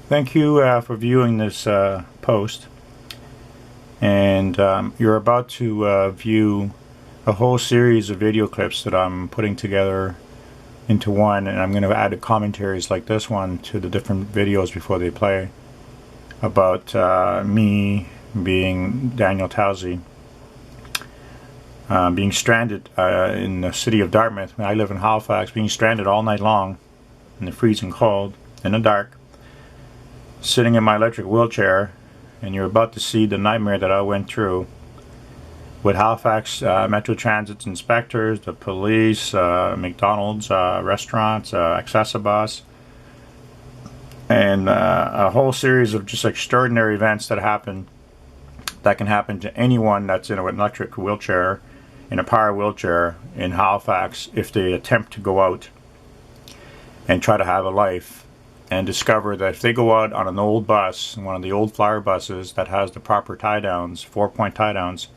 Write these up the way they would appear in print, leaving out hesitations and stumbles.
Thank you for viewing this post, and you're about to view a whole series of video clips that I'm putting together into one, and I'm going to add commentaries like this one to the different videos before they play about me being Daniel Towsey, being stranded in the city of Dartmouth. I live in Halifax, being stranded all night long in the freezing cold, in the dark, sitting in my electric wheelchair, and you're about to see the nightmare that I went through with Halifax Metro Transit's inspectors, the police, McDonald's, restaurants, Accessibus, and a whole series of just extraordinary events that can happen to anyone that's in an electric wheelchair, in a power wheelchair in Halifax, if they attempt to go out and try to have a life, and discover that if they go out on an old bus, one of the old flyer buses that has the proper tie downs, 4-point tie downs,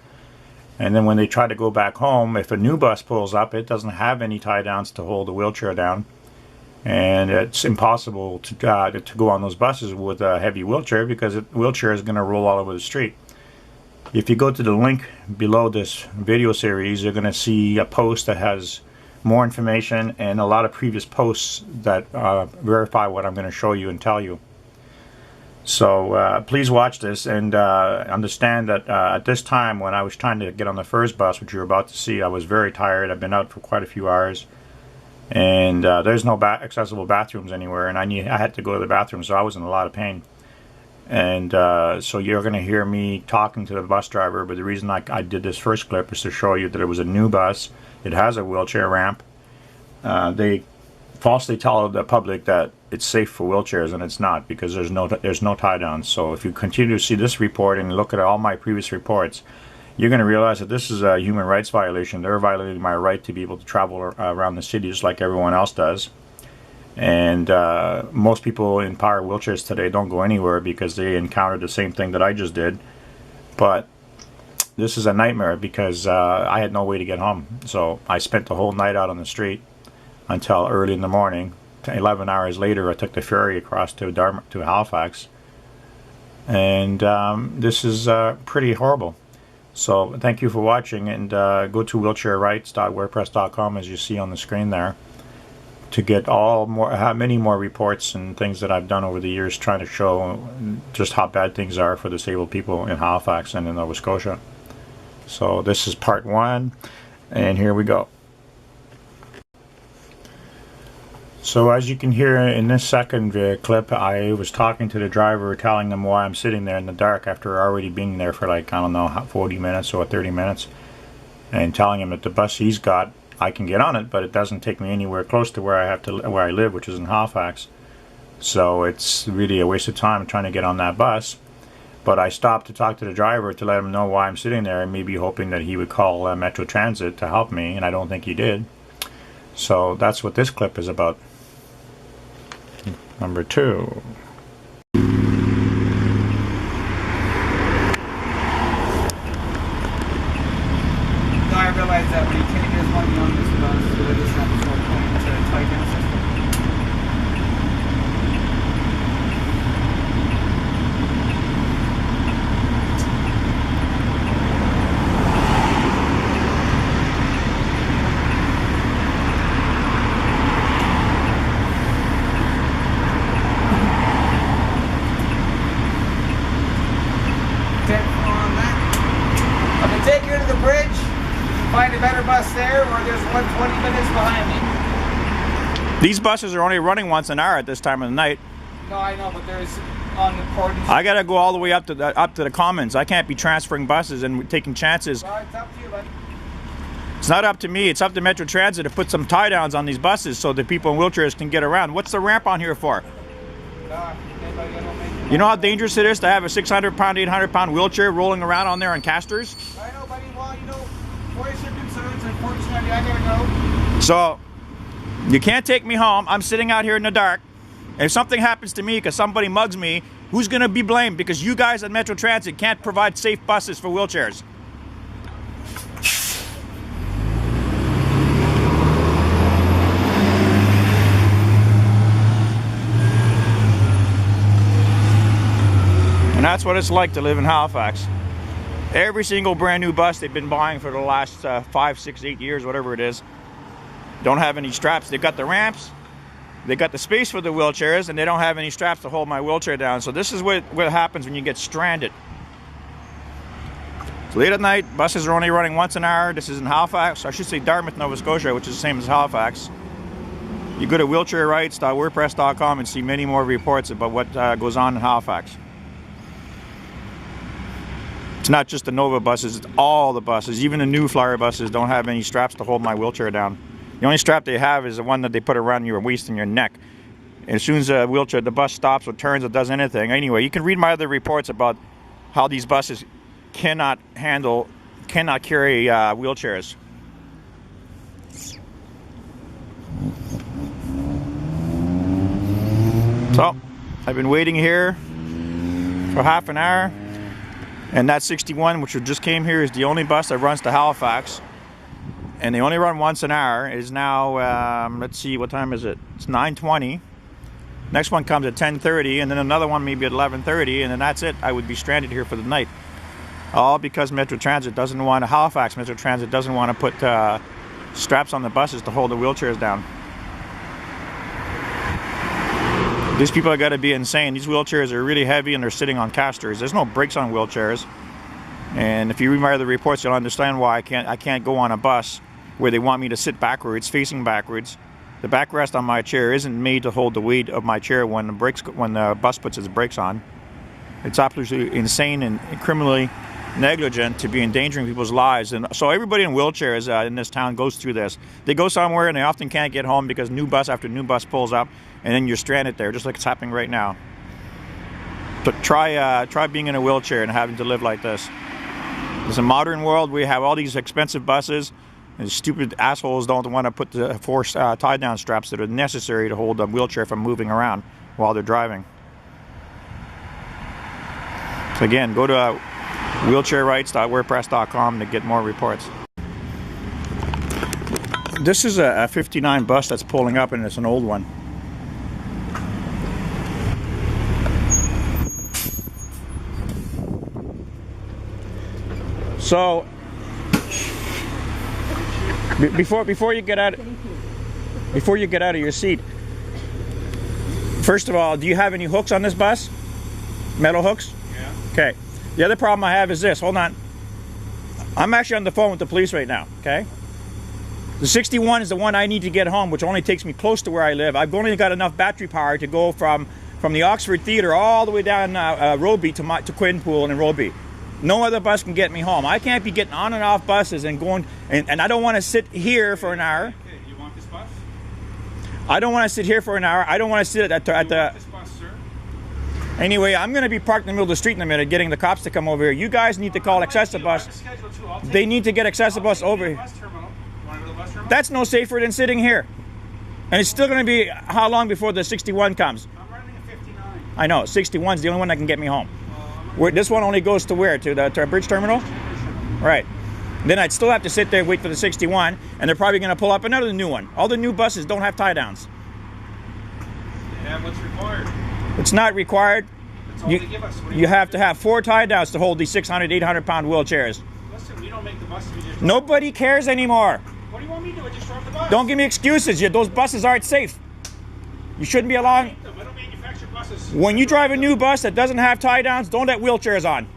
and then when they try to go back home, if a new bus pulls up, it doesn't have any tie downs to hold the wheelchair down, and it's impossible to go on those buses with a heavy wheelchair, because the wheelchair is going to roll all over the street. If you go to the link below this video series, you're going to see a post that has more information and a lot of previous posts that verify what I'm going to show you and tell you. So please watch this and understand that at this time, when I was trying to get on the first bus, which you're about to see, I was very tired. I've been out for quite a few hours, and there's no accessible bathrooms anywhere, and I had to go to the bathroom, so I was in a lot of pain. And so you're going to hear me talking to the bus driver, but the reason I did this first clip is to show you that it was a new bus. It has a wheelchair ramp. They falsely tell the public that it's safe for wheelchairs, and it's not, because there's no tie downs. So if you continue to see this report and look at all my previous reports, you're going to realize that this is a human rights violation. They're violating my right to be able to travel around the city just like everyone else does. And most people in power wheelchairs today don't go anywhere because they encountered the same thing that I just did. But this is a nightmare because I had no way to get home. So I spent the whole night out on the street until early in the morning. 11 hours later, I took the ferry across to Halifax. And this is pretty horrible. So thank you for watching, and go to wheelchairrights.wordpress.com, as you see on the screen there, to get many more reports and things that I've done over the years trying to show just how bad things are for disabled people in Halifax and in Nova Scotia. So this is part one, and here we go. So as you can hear in this second clip, I was talking to the driver, telling them why I'm sitting there in the dark after already being there for, like, I don't know, 40 minutes or 30 minutes, and telling him that the bus he's got, I can get on it, but it doesn't take me anywhere close to where I live, which is in Halifax. So it's really a waste of time trying to get on that bus. But I stopped to talk to the driver to let him know why I'm sitting there, and maybe hoping that he would call Metro Transit to help me, and I don't think he did. So that's what this clip is about. Number 2. I realize that when you can't get money on this bus, so they just have to point to a tight down system. I'm going to take you to the bridge. Find a better bus there, or there's one 20 minutes behind me. These buses are only running once an hour at this time of the night. No, I know, but there's on the port. I gotta go all the way up to the Commons. I can't be transferring buses and taking chances. Well, it's up to you, buddy. It's not up to me. It's up to Metro Transit to put some tie downs on these buses so that people in wheelchairs can get around. What's the ramp on here for? You know how dangerous it is to have a 600-pound, 800-pound wheelchair rolling around on there on casters? I know, buddy. Well, you know, voice your concerns. Unfortunately, I gotta go. So, you can't take me home. I'm sitting out here in the dark. If something happens to me because somebody mugs me, who's going to be blamed? Because you guys at Metro Transit can't provide safe buses for wheelchairs. And that's what it's like to live in Halifax. Every single brand new bus they've been buying for the last 5, 6, 8 years, whatever it is, don't have any straps. They've got the ramps, they got the space for the wheelchairs, and they don't have any straps to hold my wheelchair down. So this is what happens when you get stranded. It's late at night, buses are only running once an hour. This is in Halifax, I should say Dartmouth, Nova Scotia, which is the same as Halifax. You go to wheelchairrights.wordpress.com and see many more reports about what goes on in Halifax. It's not just the Nova buses, it's all the buses. Even the new flyer buses don't have any straps to hold my wheelchair down. The only strap they have is the one that they put around your waist and your neck. And as soon as the bus stops or turns or does anything. Anyway, you can read my other reports about how these buses cannot carry wheelchairs. So, I've been waiting here for half an hour, and that 61, which just came here, is the only bus that runs to Halifax, and they only run once an hour. It is now, let's see, what time is it? It's 9:20. Next one comes at 10:30, and then another one maybe at 11:30, and then that's it. I would be stranded here for the night. All because Halifax Metro Transit doesn't want to put straps on the buses to hold the wheelchairs down. These people have got to be insane. These wheelchairs are really heavy and they're sitting on casters. There's no brakes on wheelchairs. And if you read my other reports, you'll understand why I can't go on a bus where they want me to sit backwards, facing backwards. The backrest on my chair isn't made to hold the weight of my chair when the bus puts its brakes on. It's absolutely insane and criminally negligent to be endangering people's lives. And so everybody in wheelchairs in this town goes through this. They go somewhere and they often can't get home because new bus after new bus pulls up, and then you're stranded there, just like it's happening right now. But try being in a wheelchair and having to live like this. It's a modern world. We have all these expensive buses, and stupid assholes don't want to put the forced tie-down straps that are necessary to hold a wheelchair from moving around while they're driving. So again, go to wheelchairrights.wordpress.com to get more reports. This is a 59 bus that's pulling up, and it's an old one. So before you get out of your seat, first of all, do you have any hooks on this bus? Metal hooks? Yeah. Okay. The other problem I have is this. Hold on. I'm actually on the phone with the police right now, okay? The 61 is the one I need to get home, which only takes me close to where I live. I've only got enough battery power to go from the Oxford Theatre all the way down Roby to Quinpool and Roby. No other bus can get me home. I can't be getting on and off buses and going, and I don't want to sit here for an hour. Okay, you want this bus? I don't want to sit here for an hour. I don't want to sit at the... This bus, sir? Anyway, I'm going to be parked in the middle of the street in a minute getting the cops to come over here. You guys need to call Accessibus. They need to get Accessibus over here. That's no safer than sitting here. And it's still going to be how long before the 61 comes? I'm running a 59. I know, 61 is the only one that can get me home. This one only goes to where? To the bridge terminal? Right. Then I'd still have to sit there and wait for the 61, and they're probably going to pull up another new one. All the new buses don't have tie-downs. Yeah, what's required? It's not required. That's all they give us. You have to have 4 tie-downs to hold these 600, 800-pound wheelchairs. Listen, we don't make the buses. Nobody cares anymore. What do you want me to do? I just drove the bus. Don't give me excuses. Those buses aren't safe. You shouldn't be allowing... I don't manufacture buses. When you drive a new bus that doesn't have tie-downs, don't have wheelchairs on.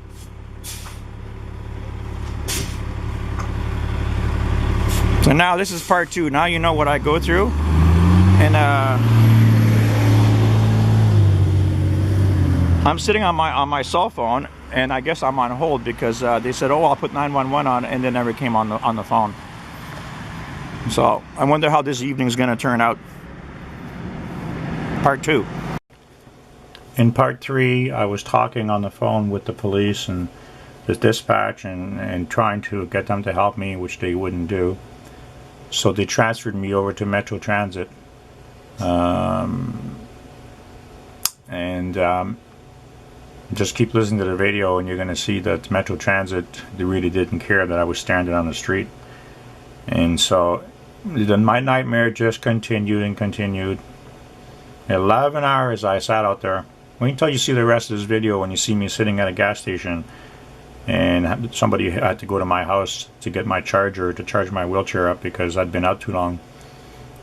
So now this is part 2. Now you know what I go through. And I'm sitting on my cell phone, and I guess I'm on hold because they said, "Oh, I'll put 911 on," and they never came on the phone. So I wonder how this evening is going to turn out. Part 2. In part 3, I was talking on the phone with the police and the dispatch and trying to get them to help me, which they wouldn't do. So they transferred me over to Metro Transit. Just keep listening to the radio and you're going to see that Metro Transit, they really didn't care that I was standing on the street. And so my nightmare just continued and continued. 11 hours I sat out there Wait until you see the rest of this video when you see me sitting at a gas station and somebody had to go to my house to get my charger to charge my wheelchair up because I'd been out too long.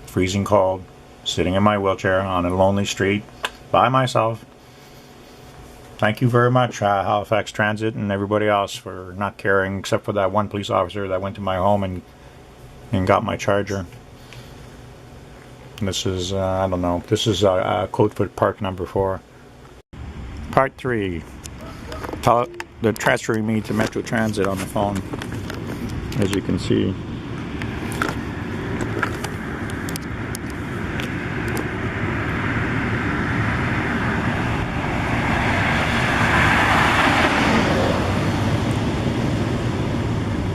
Freezing cold, sitting in my wheelchair on a lonely street by myself. Thank you very much, Halifax Transit and everybody else, for not caring, except for that one police officer that went to my home and got my charger. This is, I don't know, this is Coatfoot Park number 4. Part 3. They're transferring me to Metro Transit on the phone, as you can see.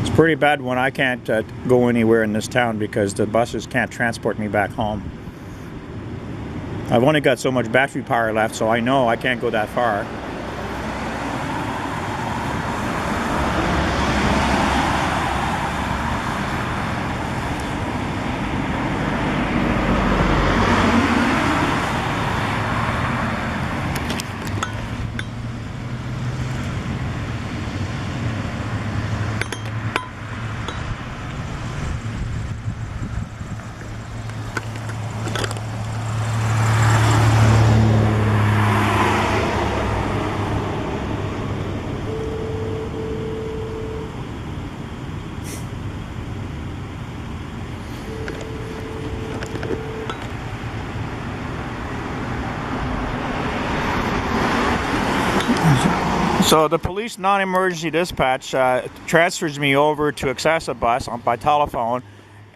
It's pretty bad when I can't go anywhere in this town because the buses can't transport me back home. I've only got so much battery power left, so I know I can't go that far. So the police non-emergency dispatch transfers me over to Accessibus by telephone,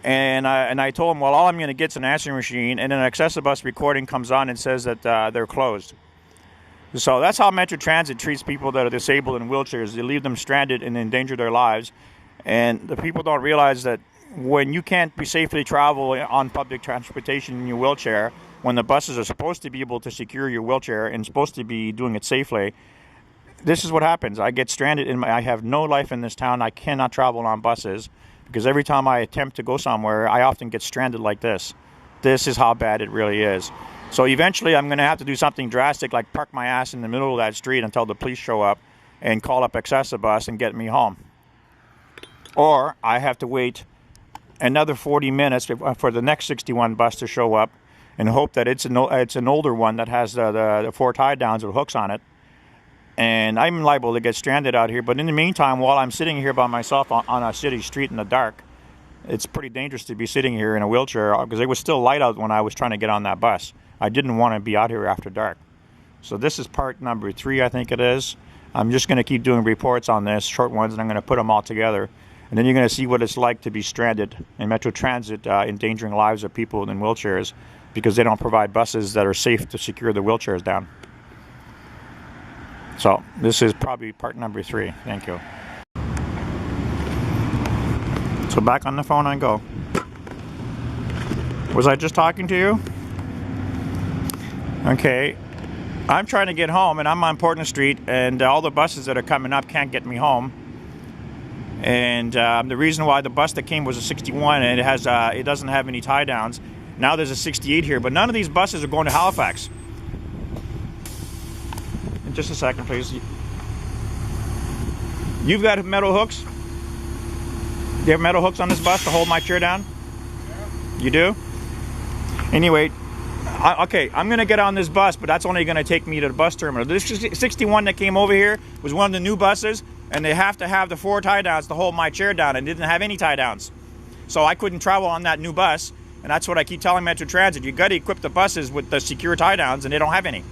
and I told them, well, all I'm going to get is an answering machine, and then an Accessibus recording comes on and says that they're closed. So that's how Metro Transit treats people that are disabled in wheelchairs. They leave them stranded and endanger their lives, and the people don't realize that when you can't be safely travel on public transportation in your wheelchair, when the buses are supposed to be able to secure your wheelchair and supposed to be doing it safely, this is what happens. I get stranded I have no life in this town. I cannot travel on buses because every time I attempt to go somewhere, I often get stranded like this. This is how bad it really is. So eventually I'm going to have to do something drastic, like park my ass in the middle of that street until the police show up and call up Accessibus and get me home. Or I have to wait another 40 minutes for the next 61 bus to show up and hope that it's an older one that has the 4 tie downs with hooks on it. And I'm liable to get stranded out here. But in the meantime, while I'm sitting here by myself on a city street in the dark, it's pretty dangerous to be sitting here in a wheelchair because it was still light out when I was trying to get on that bus. I didn't want to be out here after dark. So this is part number 3, I think it is. I'm just going to keep doing reports on this, short ones, and I'm going to put them all together. And then you're going to see what it's like to be stranded in Metro Transit, endangering lives of people in wheelchairs because they don't provide buses that are safe to secure the wheelchairs down. So this is probably part number 3. Thank you. So back on the phone I go. Was I just talking to you? Okay. I'm trying to get home and I'm on Portland Street and all the buses that are coming up can't get me home. And the reason why the bus that came was a 61 and it doesn't have any tie downs. Now there's a 68 here, but none of these buses are going to Halifax. Just a second, please. You've got metal hooks? Do you have metal hooks on this bus to hold my chair down? Yeah. You do? Anyway, okay, I'm going to get on this bus, but that's only going to take me to the bus terminal. This 61 that came over here was one of the new buses, and they have to have the 4 tie downs to hold my chair down, and didn't have any tie downs. So I couldn't travel on that new bus, and that's what I keep telling Metro Transit. You got to equip the buses with the secure tie downs, and they don't have any.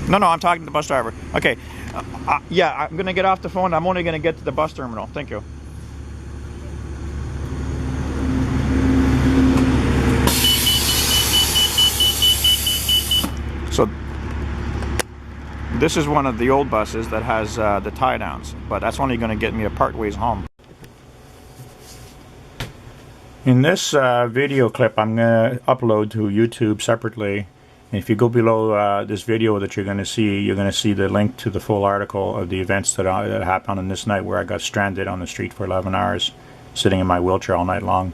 No, I'm talking to the bus driver. Okay, yeah, I'm going to get off the phone. I'm only going to get to the bus terminal. Thank you. So, this is one of the old buses that has the tie downs, but that's only going to get me a part ways home. In this video clip, I'm going to upload to YouTube separately. If you go below this video that you're going to see the link to the full article of the events that happened on this night where I got stranded on the street for 11 hours, sitting in my wheelchair all night long.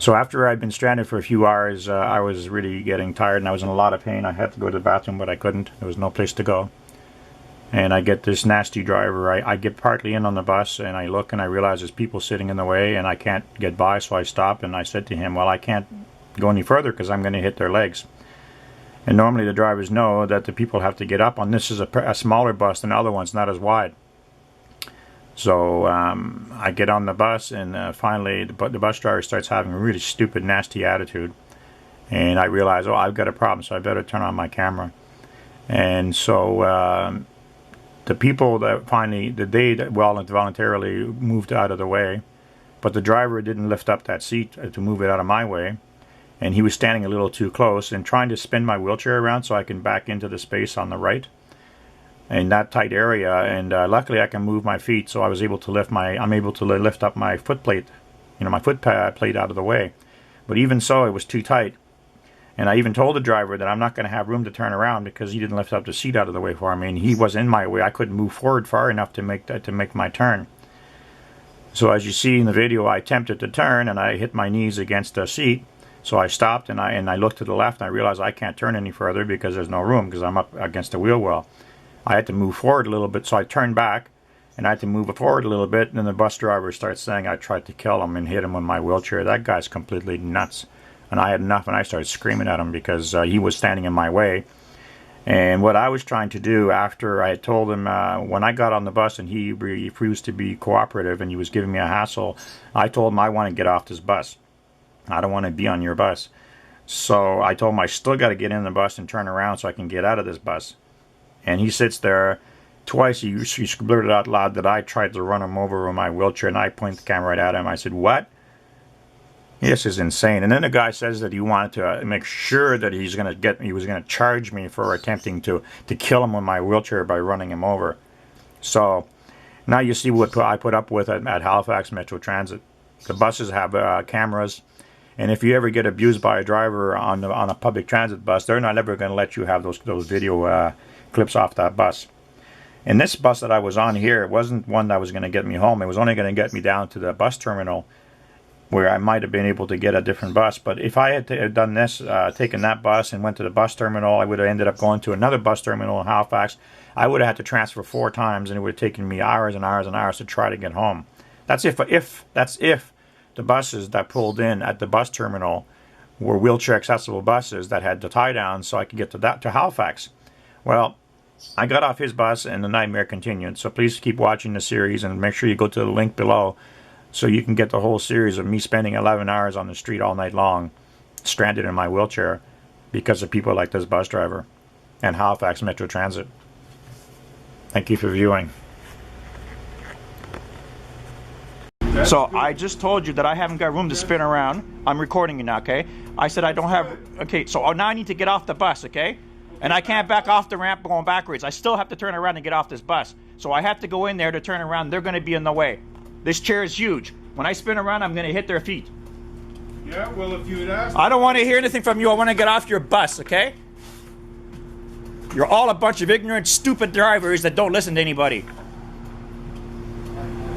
So after I'd been stranded for a few hours, I was really getting tired and I was in a lot of pain. I had to go to the bathroom, but I couldn't. There was no place to go. And I get this nasty driver. I get partly in on the bus and I look and I realize there's people sitting in the way and I can't get by, so I stop and I said to him, well, I can't go any further because I'm going to hit their legs. And normally the drivers know that the people have to get up on this is a smaller bus than the other one's, not as wide. So I get on the bus and finally the bus driver starts having a really stupid, nasty attitude. And I realize, oh, I've got a problem, so I better turn on my camera. And so the people that finally, they voluntarily moved out of the way, but the driver didn't lift up that seat to move it out of my way, and he was standing a little too close and trying to spin my wheelchair around so I can back into the space on the right in that tight area. And luckily I can move my feet, so I was able to I'm able to lift up my foot plate, my foot plate out of the way. But even so, it was too tight. And I even told the driver that I'm not going to have room to turn around because he didn't lift up the seat out of the way for me, and he was in my way. I couldn't move forward far enough to make my turn. So as you see in the video, I attempted to turn and I hit my knees against the seat. So I stopped and I looked to the left and I realized I can't turn any further because there's no room because I'm up against the wheel well. I had to move forward a little bit, so I turned back and I had to move forward a little bit, and then the bus driver starts saying I tried to kill him and hit him with my wheelchair. That guy's completely nuts. And I had enough, and I started screaming at him because he was standing in my way. And what I was trying to do after I had told him, when I got on the bus and he refused to be cooperative and he was giving me a hassle, I told him I want to get off this bus. I don't want to be on your bus. So I told him I still got to get in the bus and turn around so I can get out of this bus. And he sits there. Twice he blurted out loud that I tried to run him over with my wheelchair, and I pointed the camera right at him. I said, what? This is insane. And then the guy says that he wanted to make sure that he was going to charge me for attempting to kill him with my wheelchair by running him over. So now you see what I put up with at Halifax Metro Transit. The buses have cameras, and if you ever get abused by a driver on a public transit bus, they're not ever going to let you have those video clips off that bus. And this bus that I was on here, it wasn't one that was going to get me home. It was only going to get me down to the bus terminal, where I might have been able to get a different bus. But if I had done this, taken that bus and went to the bus terminal, I would have ended up going to another bus terminal in Halifax. I would have had to transfer 4 times, and it would have taken me hours and hours and hours to try to get home. That's if the buses that pulled in at the bus terminal were wheelchair accessible buses that had the tie downs, so I could get to Halifax. Well, I got off his bus and the nightmare continued. So please keep watching the series and make sure you go to the link below, so you can get the whole series of me spending 11 hours on the street all night long, stranded in my wheelchair, because of people like this bus driver and Halifax Metro Transit. Thank you for viewing. So I just told you that I haven't got room to spin around. I'm recording you now, okay? I said I don't have... Okay, so now I need to get off the bus, okay? And I can't back off the ramp going backwards. I still have to turn around and get off this bus. So I have to go in there to turn around. They're going to be in the way. This chair is huge. When I spin around, I'm going to hit their feet. Yeah, well, if you had asked... I don't want to hear anything from you. I want to get off your bus, okay? You're all a bunch of ignorant, stupid drivers that don't listen to anybody.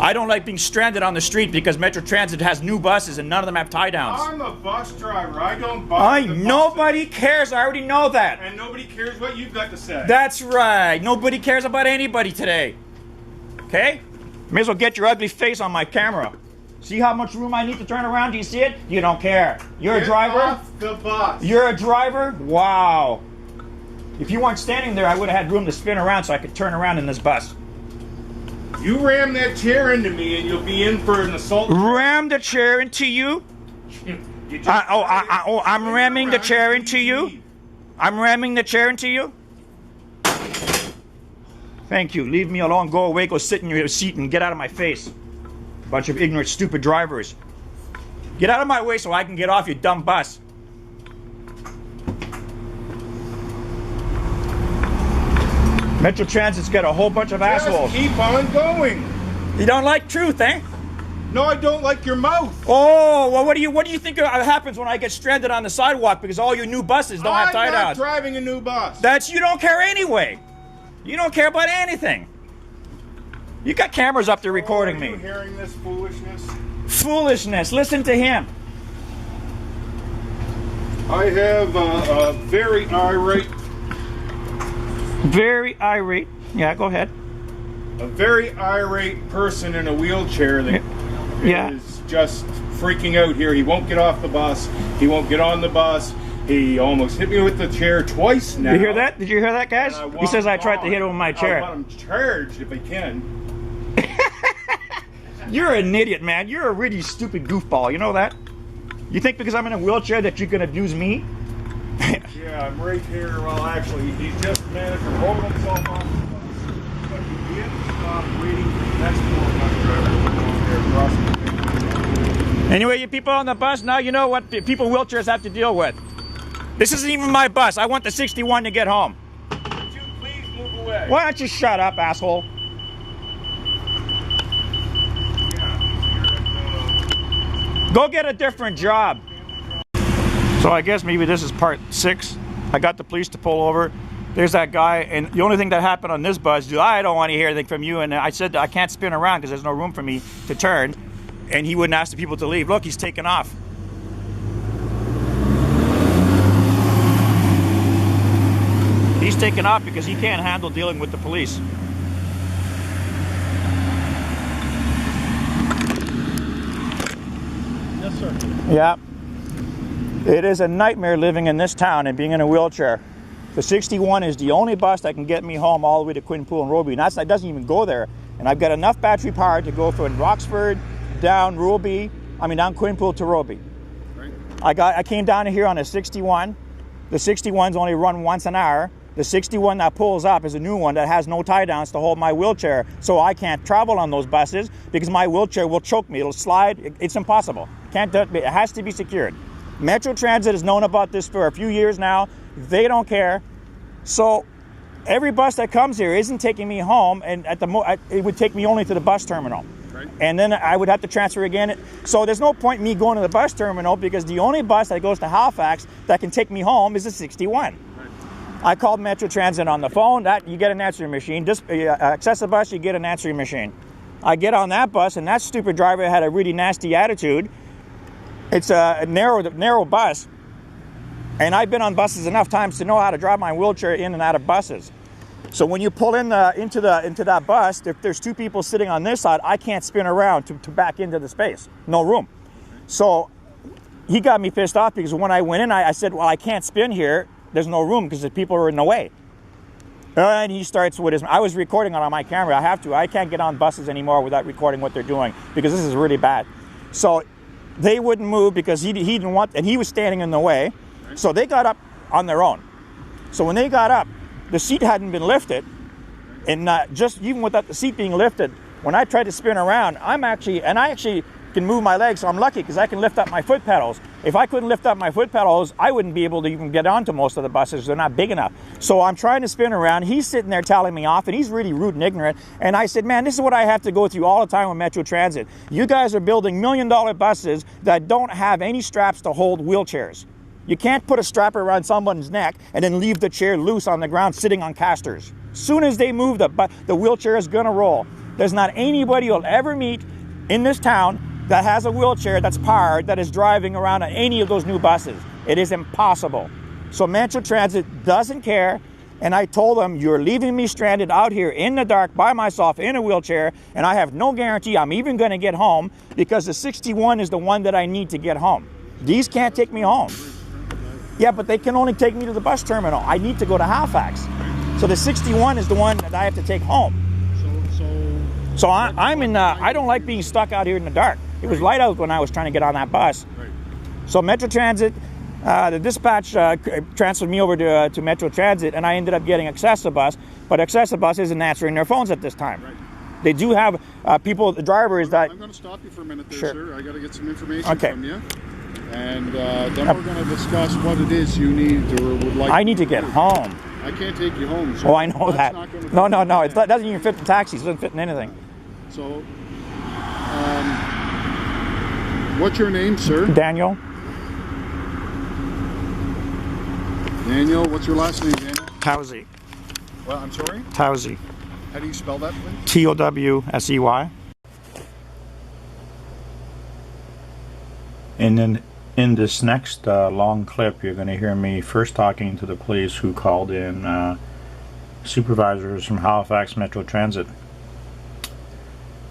I don't like being stranded on the street because Metro Transit has new buses and none of them have tie-downs. I'm a bus driver. I don't buy the buses. Nobody cares. I already know that. And nobody cares what you've got to say. That's right. Nobody cares about anybody today. Okay? May as well get your ugly face on my camera. See how much room I need to turn around? Do you see it? You don't care. You're a driver? Get off the bus. You're a driver? Wow. If you weren't standing there, I would have had room to spin around so I could turn around in this bus. You ram that chair into me and you'll be in for an assault. Ram the chair into you? I'm ramming the chair into you? I'm ramming the chair into you? Thank you. Leave me alone. Go away. Go sit in your seat and get out of my face. Bunch of ignorant, stupid drivers. Get out of my way so I can get off your dumb bus. Metro Transit's got a whole bunch of assholes. Just keep on going. You don't like truth, eh? No, I don't like your mouth. Oh, well, what do you think happens when I get stranded on the sidewalk because all your new buses don't have tie-downs? I'm not driving a new bus. You don't care anyway. You don't care about anything. You got cameras up there recording me. Are you hearing this foolishness? Foolishness. Listen to him. I have a very irate. Very irate. Yeah, go ahead. A very irate person in a wheelchair that is just freaking out here. He won't get off the bus. He won't get on the bus. He almost hit me with the chair twice now. Did you hear that? Did you hear that, guys? He says I tried to hit him with my chair. I want him charged if I can. You're an idiot, man. You're a really stupid goofball. You know that? You think because I'm in a wheelchair that you can abuse me? Yeah, I'm right here. Well, actually, he just managed to roll himself off the bus. But he didn't stop waiting for the next bus driver to go there crossing the thing. Anyway, you people on the bus, now you know what people in wheelchairs have to deal with. This isn't even my bus. I want the 61 to get home. Would you please move away? Why don't you shut up, asshole? Go get a different job. So I guess maybe this is part 6. I got the police to pull over. There's that guy, and the only thing that happened on this bus, I don't want to hear anything from you, and I said I can't spin around because there's no room for me to turn, and he wouldn't ask the people to leave. Look, he's taking off. He's taking off because he can't handle dealing with the police. Yes, sir. Yeah. It is a nightmare living in this town and being in a wheelchair. The 61 is the only bus that can get me home all the way to Quinpool and Roby. And that doesn't even go there. And I've got enough battery power to go from Roxford down down Quinpool to Roby. Right. I came down here on a 61. The 61's only run once an hour. The 61 that pulls up is a new one that has no tie downs to hold my wheelchair. So I can't travel on those buses because my wheelchair will choke me. It'll slide. It's impossible. Can't do it. It has to be secured. Metro Transit has known about this for a few years now. They don't care. So every bus that comes here isn't taking me home, and it would take me only to the bus terminal. Right. And then I would have to transfer again. So there's no point in me going to the bus terminal because the only bus that goes to Halifax that can take me home is the 61. I called Metro Transit on the phone. You get an answering machine. Just access a bus, you get an answering machine. I get on that bus, and that stupid driver had a really nasty attitude. It's a narrow bus, and I've been on buses enough times to know how to drive my wheelchair in and out of buses. So when you pull in into that bus, if there's 2 people sitting on this side, I can't spin around to back into the space. No room. So he got me pissed off because when I went in, I said, well, I can't spin here. There's no room because the people are in the way. And he starts with I was recording it on my camera. I have to. I can't get on buses anymore without recording what they're doing because this is really bad. So they wouldn't move because he didn't want, and he was standing in the way. So they got up on their own. So when they got up, the seat hadn't been lifted. And just even without the seat being lifted, when I tried to spin around, I actually can move my legs, so I'm lucky because I can lift up my foot pedals. If I couldn't lift up my foot pedals, I wouldn't be able to even get onto most of the buses. They're not big enough. So I'm trying to spin around. He's sitting there telling me off, and he's really rude and ignorant. And I said, man, this is what I have to go through all the time with Metro Transit. You guys are building $1 million buses that don't have any straps to hold wheelchairs. You can't put a strap around someone's neck and then leave the chair loose on the ground sitting on casters. Soon as they move, the wheelchair is going to roll. There's not anybody you'll ever meet in this town that has a wheelchair that's powered that is driving around on any of those new buses. It is impossible. So Metro Transit doesn't care, and I told them, you're leaving me stranded out here in the dark by myself in a wheelchair, and I have no guarantee I'm even going to get home because the 61 is the one that I need to get home. These can't take me home. Yeah, but they can only take me to the bus terminal. I need to go to Halifax. So the 61 is the one that I have to take home. So I'm in I don't like being stuck out here in the dark. It was light out when I was trying to get on that bus. Right. So Metro Transit, the dispatch transferred me over to Metro Transit, and I ended up getting Accessibus, but Accessibus isn't answering their phones at this time. Right. They do have the drivers that... I'm going to stop you for a minute there, sure. Sir. I got to get some information from you. And then we're going to discuss what it is you need or would like. I need to get home. I can't take you home. So oh, I know that. No. It doesn't even fit the taxis. It doesn't fit in anything. So, what's your name, sir? Daniel. Daniel, what's your last name, Daniel? Towsey. Well, I'm sorry? Towsey. How do you spell that, please? Towsey. And then In this next long clip, you're going to hear me first talking to the police who called in supervisors from Halifax Metro Transit.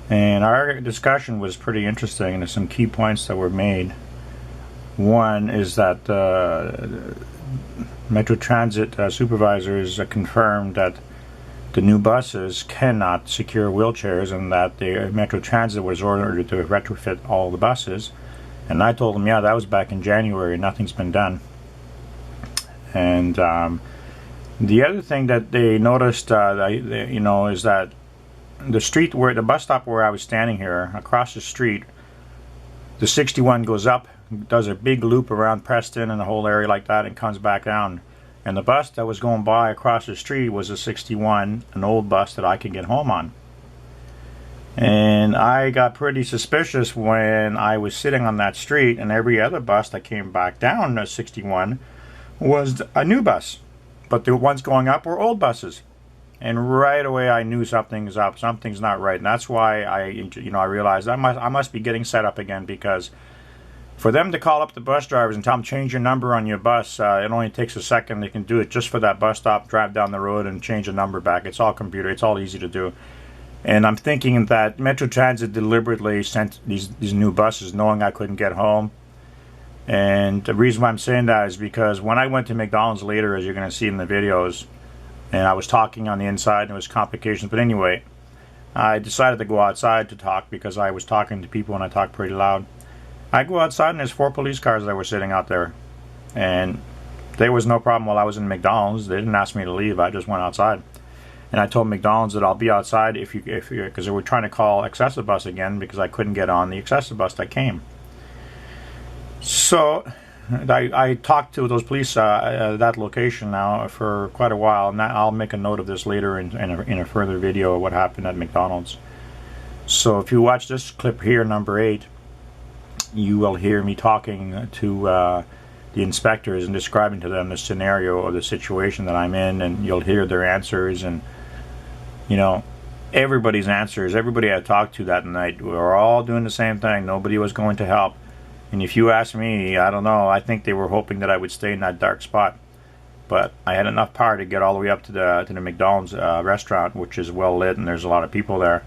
And our discussion was pretty interesting, and there's some key points that were made. One is that Metro Transit supervisors confirmed that the new buses cannot secure wheelchairs, and that the Metro Transit was ordered to retrofit all the buses. And I told them, yeah, that was back in January, nothing's been done. And the other thing that they noticed, you know, is that the street where the bus stop where I was standing here, across the street, the 61 goes up, does a big loop around Preston and the whole area like that, and comes back down. And the bus that was going by across the street was a 61, an old bus that I could get home on. And I got pretty suspicious when I was sitting on that street, and every other bus that came back down to 61 was a new bus, but the ones going up were old buses. And right away I knew something's up, something's not right. And that's why I realized I must be getting set up again, because for them to call up the bus drivers and tell them change your number on your bus, it only takes a second. They can do it just for that bus stop, drive down the road and change the number back. It's all computer, it's all easy to do. And I'm thinking that Metro Transit deliberately sent these new buses knowing I couldn't get home. And the reason why I'm saying that is because when I went to McDonald's later, as you're going to see in the videos, and I was talking on the inside and there was complications, but anyway, I decided to go outside to talk because I was talking to people and I talk pretty loud. I go outside and there's 4 police cars that were sitting out there, and there was no problem while I was in McDonald's. They didn't ask me to leave. I just went outside, and I told McDonald's that I'll be outside if you because they were trying to call excessive bus again because I couldn't get on the excessive bus that came. So I talked to those police at that location now for quite a while, and I'll make a note of this later in a further video of what happened at McDonald's. So if you watch this clip here, number 8, you will hear me talking to the inspectors and describing to them the scenario or the situation that I'm in, and you'll hear their answers. And you know, everybody's answers, everybody I talked to that night, we were all doing the same thing. Nobody was going to help. And if you ask me, I don't know, I think they were hoping that I would stay in that dark spot. But I had enough power to get all the way up to the McDonald's restaurant, which is well lit and there's a lot of people there.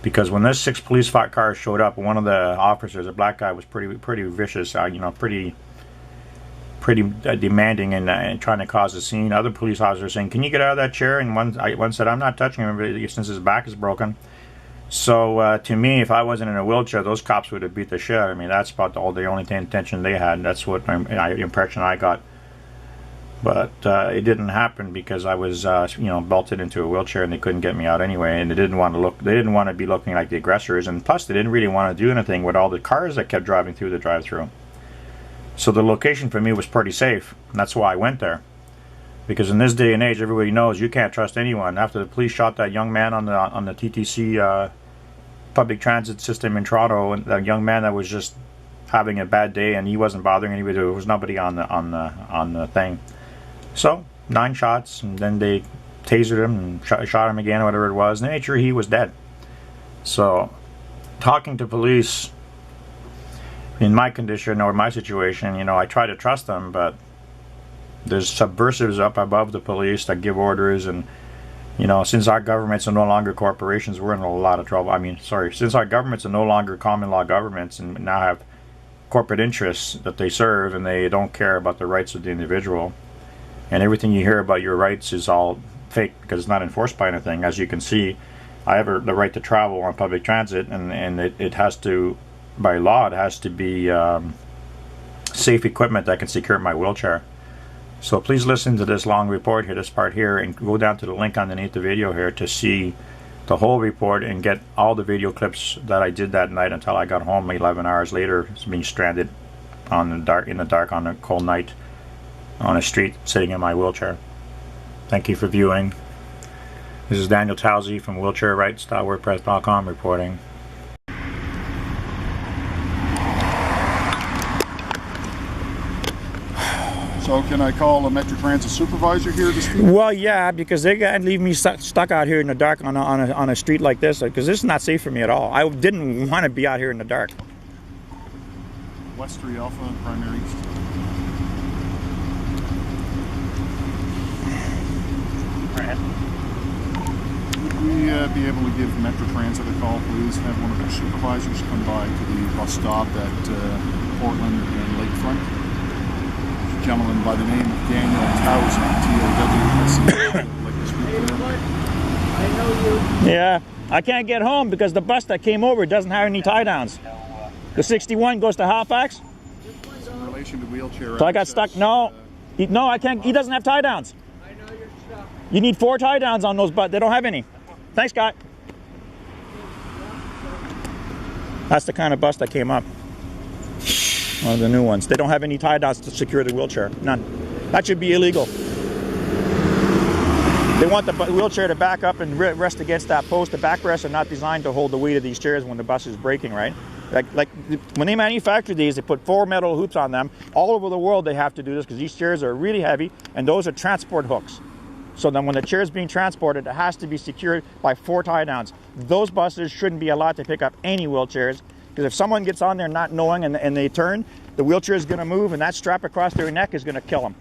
Because when this 6 police cars showed up, one of the officers, a black guy, was pretty vicious, pretty demanding and trying to cause a scene. Other police officers saying, "Can you get out of that chair?" And one said, "I'm not touching him since his back is broken." So to me, if I wasn't in a wheelchair, those cops would have beat the shit out of me. That's about the only intention they had. That's what impression I got. But it didn't happen because I was, belted into a wheelchair, and they couldn't get me out anyway. And they didn't want to be looking like the aggressors. And plus, they didn't really want to do anything with all the cars that kept driving through the drive-through. So the location for me was pretty safe. And that's why I went there. Because in this day and age, everybody knows you can't trust anyone. After the police shot that young man on the TTC public transit system in Toronto, and that young man that was just having a bad day, and he wasn't bothering anybody. There was nobody on the thing. So 9 shots, and then they tasered him and shot him again, or whatever it was, and they made sure he was dead. So talking to police in my condition or my situation, I try to trust them, but there's subversives up above the police that give orders, and since our governments are no longer corporations, we're in a lot of trouble. Since our governments are no longer common law governments and now have corporate interests that they serve, and they don't care about the rights of the individual, and everything you hear about your rights is all fake because it's not enforced by anything. As you can see, I have the right to travel on public transit, and it has to, by law, it has to be safe equipment that can secure my wheelchair. So please listen to this long report here, this part here, and go down to the link underneath the video here to see the whole report and get all the video clips that I did that night until I got home 11 hours later, being stranded in the dark on a cold night on a street, sitting in my wheelchair. Thank you for viewing. This is Daniel Towsey from wheelchairrights.wordpress.com reporting. So can I call a Metro Transit supervisor here to speak? Well, yeah, because they can't leave me stuck out here in the dark on a street like this, because this is not safe for me at all. I didn't want to be out here in the dark. West 3 Alpha, primary east. Would we be able to give Metro Transit a call, please? Have one of their supervisors come by to the bus stop at Portland and Lakefront. A gentleman by the name of Daniel Towsey, T-O-W-S-E. Like to speak to him. I know you. Yeah, I can't get home because the bus that came over doesn't have any tie downs. The 61 goes to Halifax. In relation to wheelchair So I got stuck. No, no, I can't. He doesn't have tie downs. I know you're stuck. You need 4 tie downs on those, but they don't have any. Thanks, Scott. That's the kind of bus that came up. One of the new ones. They don't have any tie downs to secure the wheelchair. None. That should be illegal. They want the wheelchair to back up and rest against that post. The backrests are not designed to hold the weight of these chairs when the bus is braking, right? Like when they manufacture these, they put 4 metal hoops on them. All over the world they have to do this because these chairs are really heavy, and those are transport hooks. So then when the chair is being transported, it has to be secured by 4 tie downs. Those buses shouldn't be allowed to pick up any wheelchairs, because if someone gets on there not knowing and they turn, the wheelchair is going to move, and that strap across their neck is going to kill them.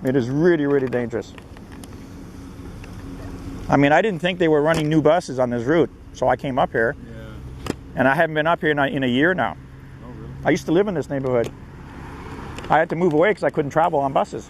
It is really, really dangerous. I mean, I didn't think they were running new buses on this route, so I came up here. Yeah. And I haven't been up here in a year now. Oh, really? I used to live in this neighborhood. I had to move away because I couldn't travel on buses.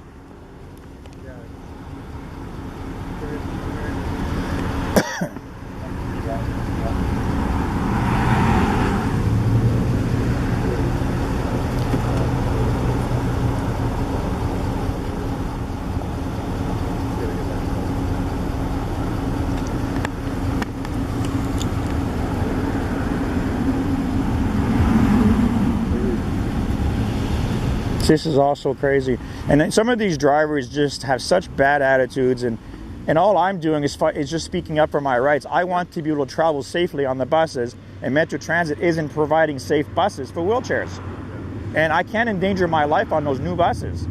This is also crazy. And then some of these drivers just have such bad attitudes, and all I'm doing is just speaking up for my rights. I want to be able to travel safely on the buses, and Metro Transit isn't providing safe buses for wheelchairs. And I can't endanger my life on those new buses.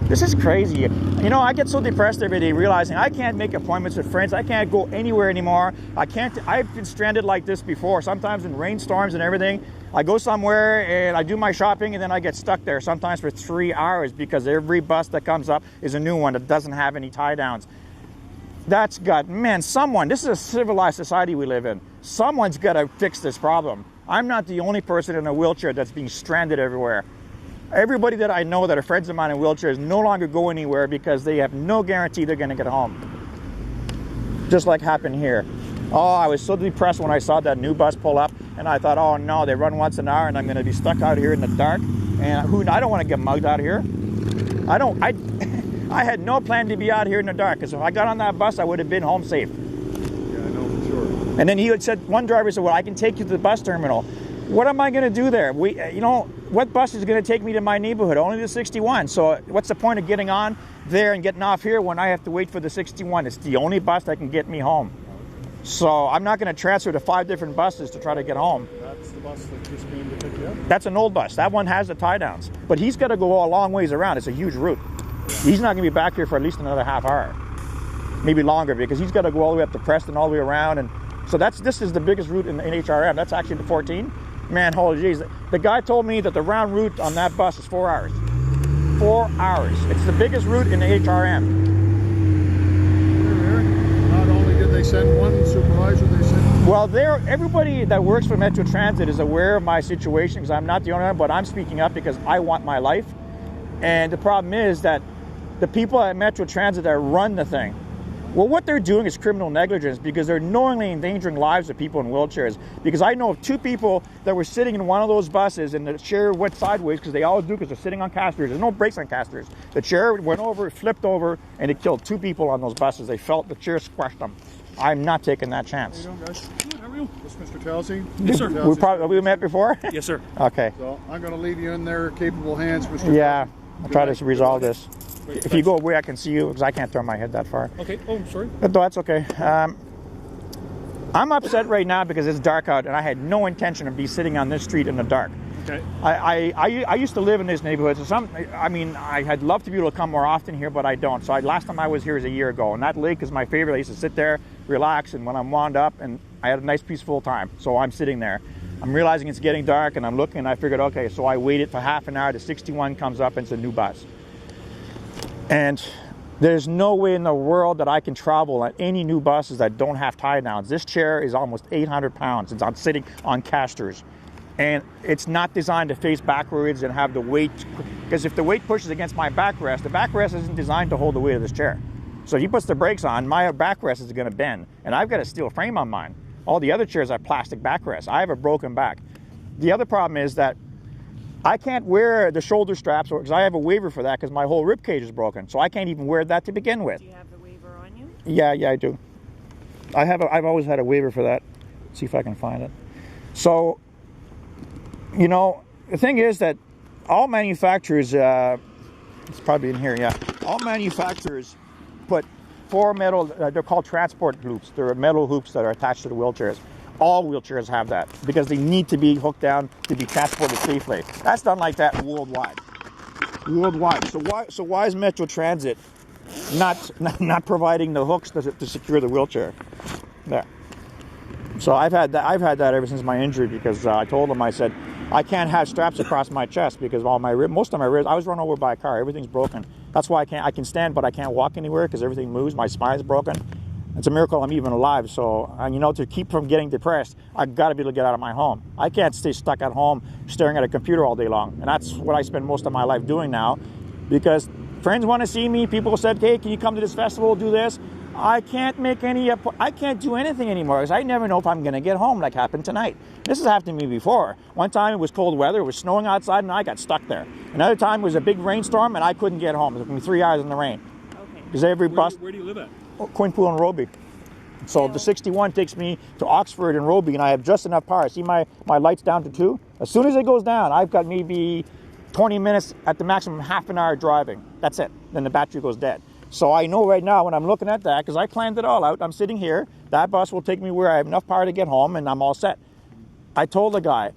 This is crazy. You know, I get so depressed every day realizing I can't make appointments with friends. I can't go anywhere anymore. I've been stranded like this before, sometimes in rainstorms and everything. I go somewhere and I do my shopping and then I get stuck there sometimes for 3 hours because every bus that comes up is a new one that doesn't have any tie downs. That's got, man, this is a civilized society we live in. Someone's got to fix this problem. I'm not the only person in a wheelchair that's being stranded everywhere. Everybody that I know that are friends of mine in wheelchairs no longer go anywhere because they have no guarantee they're going to get home. Just like happened here. Oh, I was so depressed when I saw that new bus pull up, and I thought, oh no, they run once an hour and I'm going to be stuck out here in the dark. And I don't want to get mugged out of here. I had no plan to be out here in the dark, because if I got on that bus, I would have been home safe. Yeah, I know for sure. And then he had said, one driver said, well, I can take you to the bus terminal. What am I going to do there? You know, what bus is going to take me to my neighborhood? Only the 61. So what's the point of getting on there and getting off here when I have to wait for the 61? It's the only bus that can get me home. So I'm not going to transfer to 5 different buses to try to get home. That's the bus that just came to pick you up? That's an old bus. That one has the tie downs. But he's got to go a long ways around. It's a huge route. He's not going to be back here for at least another half hour. Maybe longer, because he's got to go all the way up to Preston, all the way around. And so this is the biggest route in HRM. That's actually the 14. Man, holy jeez. The guy told me that the round route on that bus is 4 hours. 4 hours. It's the biggest route in the HRM. Not only did they send one supervisor, they sent... Well, everybody that works for Metro Transit is aware of my situation, because I'm not the only one, but I'm speaking up because I want my life. And the problem is that the people at Metro Transit that run the thing, well, what they're doing is criminal negligence, because they're knowingly endangering lives of people in wheelchairs. Because I know of 2 people that were sitting in one of those buses and the chair went sideways, because they always do, because they're sitting on casters. There's no brakes on casters. The chair went over, flipped over, and it killed 2 people on those buses. They felt the chair squashed them. I'm not taking that chance. How you doing, guys? Good, how are you? This is Mr. Towsey. Yes, sir. Have we met before? Yes, sir. Okay. So I'm going to leave you in their capable hands, Mr. Yeah, Towsey. I'll try to resolve this. Wait, If you go away, I can see you, because I can't turn my head that far. Okay. Oh, I'm sorry. But that's okay. I'm upset right now because it's dark out, and I had no intention of sitting on this street in the dark. Okay. I used to live in this neighborhood, so I'd love to be able to come more often here, but I don't. So last time I was here was a year ago, and that lake is my favorite. I used to sit there, relax, and when I'm wound up, and I had a nice peaceful time. So I'm sitting there. I'm realizing it's getting dark, and I'm looking, and I figured, okay, so I waited for half an hour. The 61 comes up, and it's a new bus. And there's no way in the world that I can travel on any new buses that don't have tie downs. This chair is almost 800 pounds. It's sitting on casters. And it's not designed to face backwards and have the weight, because if the weight pushes against my backrest, the backrest isn't designed to hold the weight of this chair. So if he puts the brakes on, my backrest is going to bend, and I've got a steel frame on mine. All the other chairs have plastic backrests. I have a broken back. The other problem is that I can't wear the shoulder straps because I have a waiver for that because my whole rib cage is broken. So I can't even wear that to begin with. Do you have the waiver on you? Yeah, I do. I've always had a waiver for that. Let's see if I can find it. So, you know, the thing is that all manufacturers, it's probably in here, yeah. All manufacturers put 4 metal, they're called transport hoops. They're metal hoops that are attached to the wheelchairs. All wheelchairs have that because they need to be hooked down to be transported safely. That's done like that worldwide. Worldwide. So why is Metro Transit not providing the hooks to secure the wheelchair? There. So I've had that ever since my injury because I told them, I said, I can't have straps across my chest because all my most of my ribs, I was run over by a car. Everything's broken. That's why I can stand, but I can't walk anywhere because everything moves. My spine's broken. It's a miracle I'm even alive. So, you know, to keep from getting depressed, I've got to be able to get out of my home. I can't stay stuck at home staring at a computer all day long. And that's what I spend most of my life doing now because friends want to see me. People said, hey, can you come to this festival, do this? I can't I can't do anything anymore because I never know if I'm going to get home like happened tonight. This has happened to me before. One time it was cold weather, it was snowing outside and I got stuck there. Another time it was a big rainstorm and I couldn't get home. It took me 3 hours in the rain. Okay. Because every bus... Where do you live at? Quinpool and Roby. So the 61 takes me to Oxford and Roby, and I have just enough power. See my lights down to 2? As soon as it goes down, I've got maybe 20 minutes at the maximum, half an hour driving. That's it. Then the battery goes dead. So I know right now when I'm looking at that, because I planned it all out, I'm sitting here, that bus will take me where I have enough power to get home, and I'm all set. I told the guy,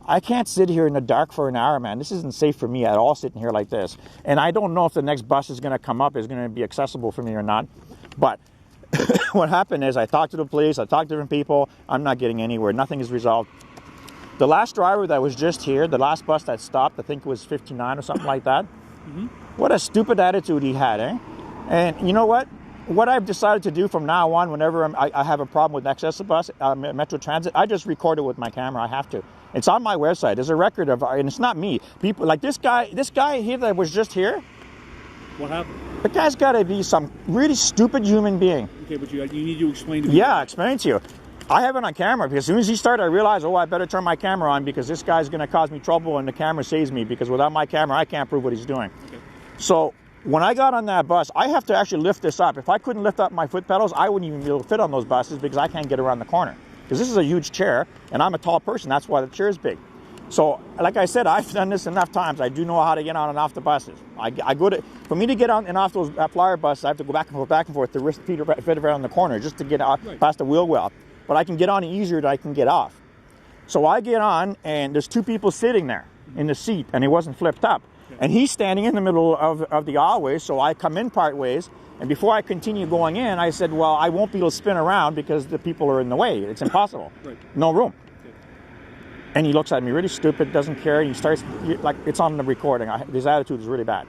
I can't sit here in the dark for an hour, man. This isn't safe for me at all, sitting here like this. And I don't know if the next bus is going to come up, is going to be accessible for me or not. But what happened is I talked to the police, I talked to different people, I'm not getting anywhere. Nothing is resolved. The last driver that was just here, the last bus that stopped, I think it was 59 or something like that. Mm-hmm. What a stupid attitude he had, eh? And you know what? What I've decided to do from now on, whenever I have a problem with access bus, Metro Transit, I just record it with my camera. I have to. It's on my website. There's a record of, and it's not me. People like this guy here that was just here. What happened? The guy's got to be some really stupid human being. Okay, but you need to explain to me. Yeah, explain to you. I have it on camera because as soon as he started, I realized, oh, I better turn my camera on because this guy's going to cause me trouble and the camera saves me because without my camera, I can't prove what he's doing. Okay. So when I got on that bus, I have to actually lift this up. If I couldn't lift up my foot pedals, I wouldn't even be able to fit on those buses because I can't get around the corner. Because this is a huge chair and I'm a tall person. That's why the chair is big. So, like I said, I've done this enough times. I do know how to get on and off the buses. For me to get on and off those flyer buses, I have to go back and forth to fit around the corner just to get off, past the wheel well. But I can get on easier than I can get off. So I get on, and there's 2 people sitting there in the seat, and it wasn't flipped up. And he's standing in the middle of the aisleway, so I come in part ways. And before I continue going in, I said, well, I won't be able to spin around because the people are in the way. It's impossible. Right. No room. And he looks at me really stupid, doesn't care, and he starts, like, it's on the recording. His attitude is really bad.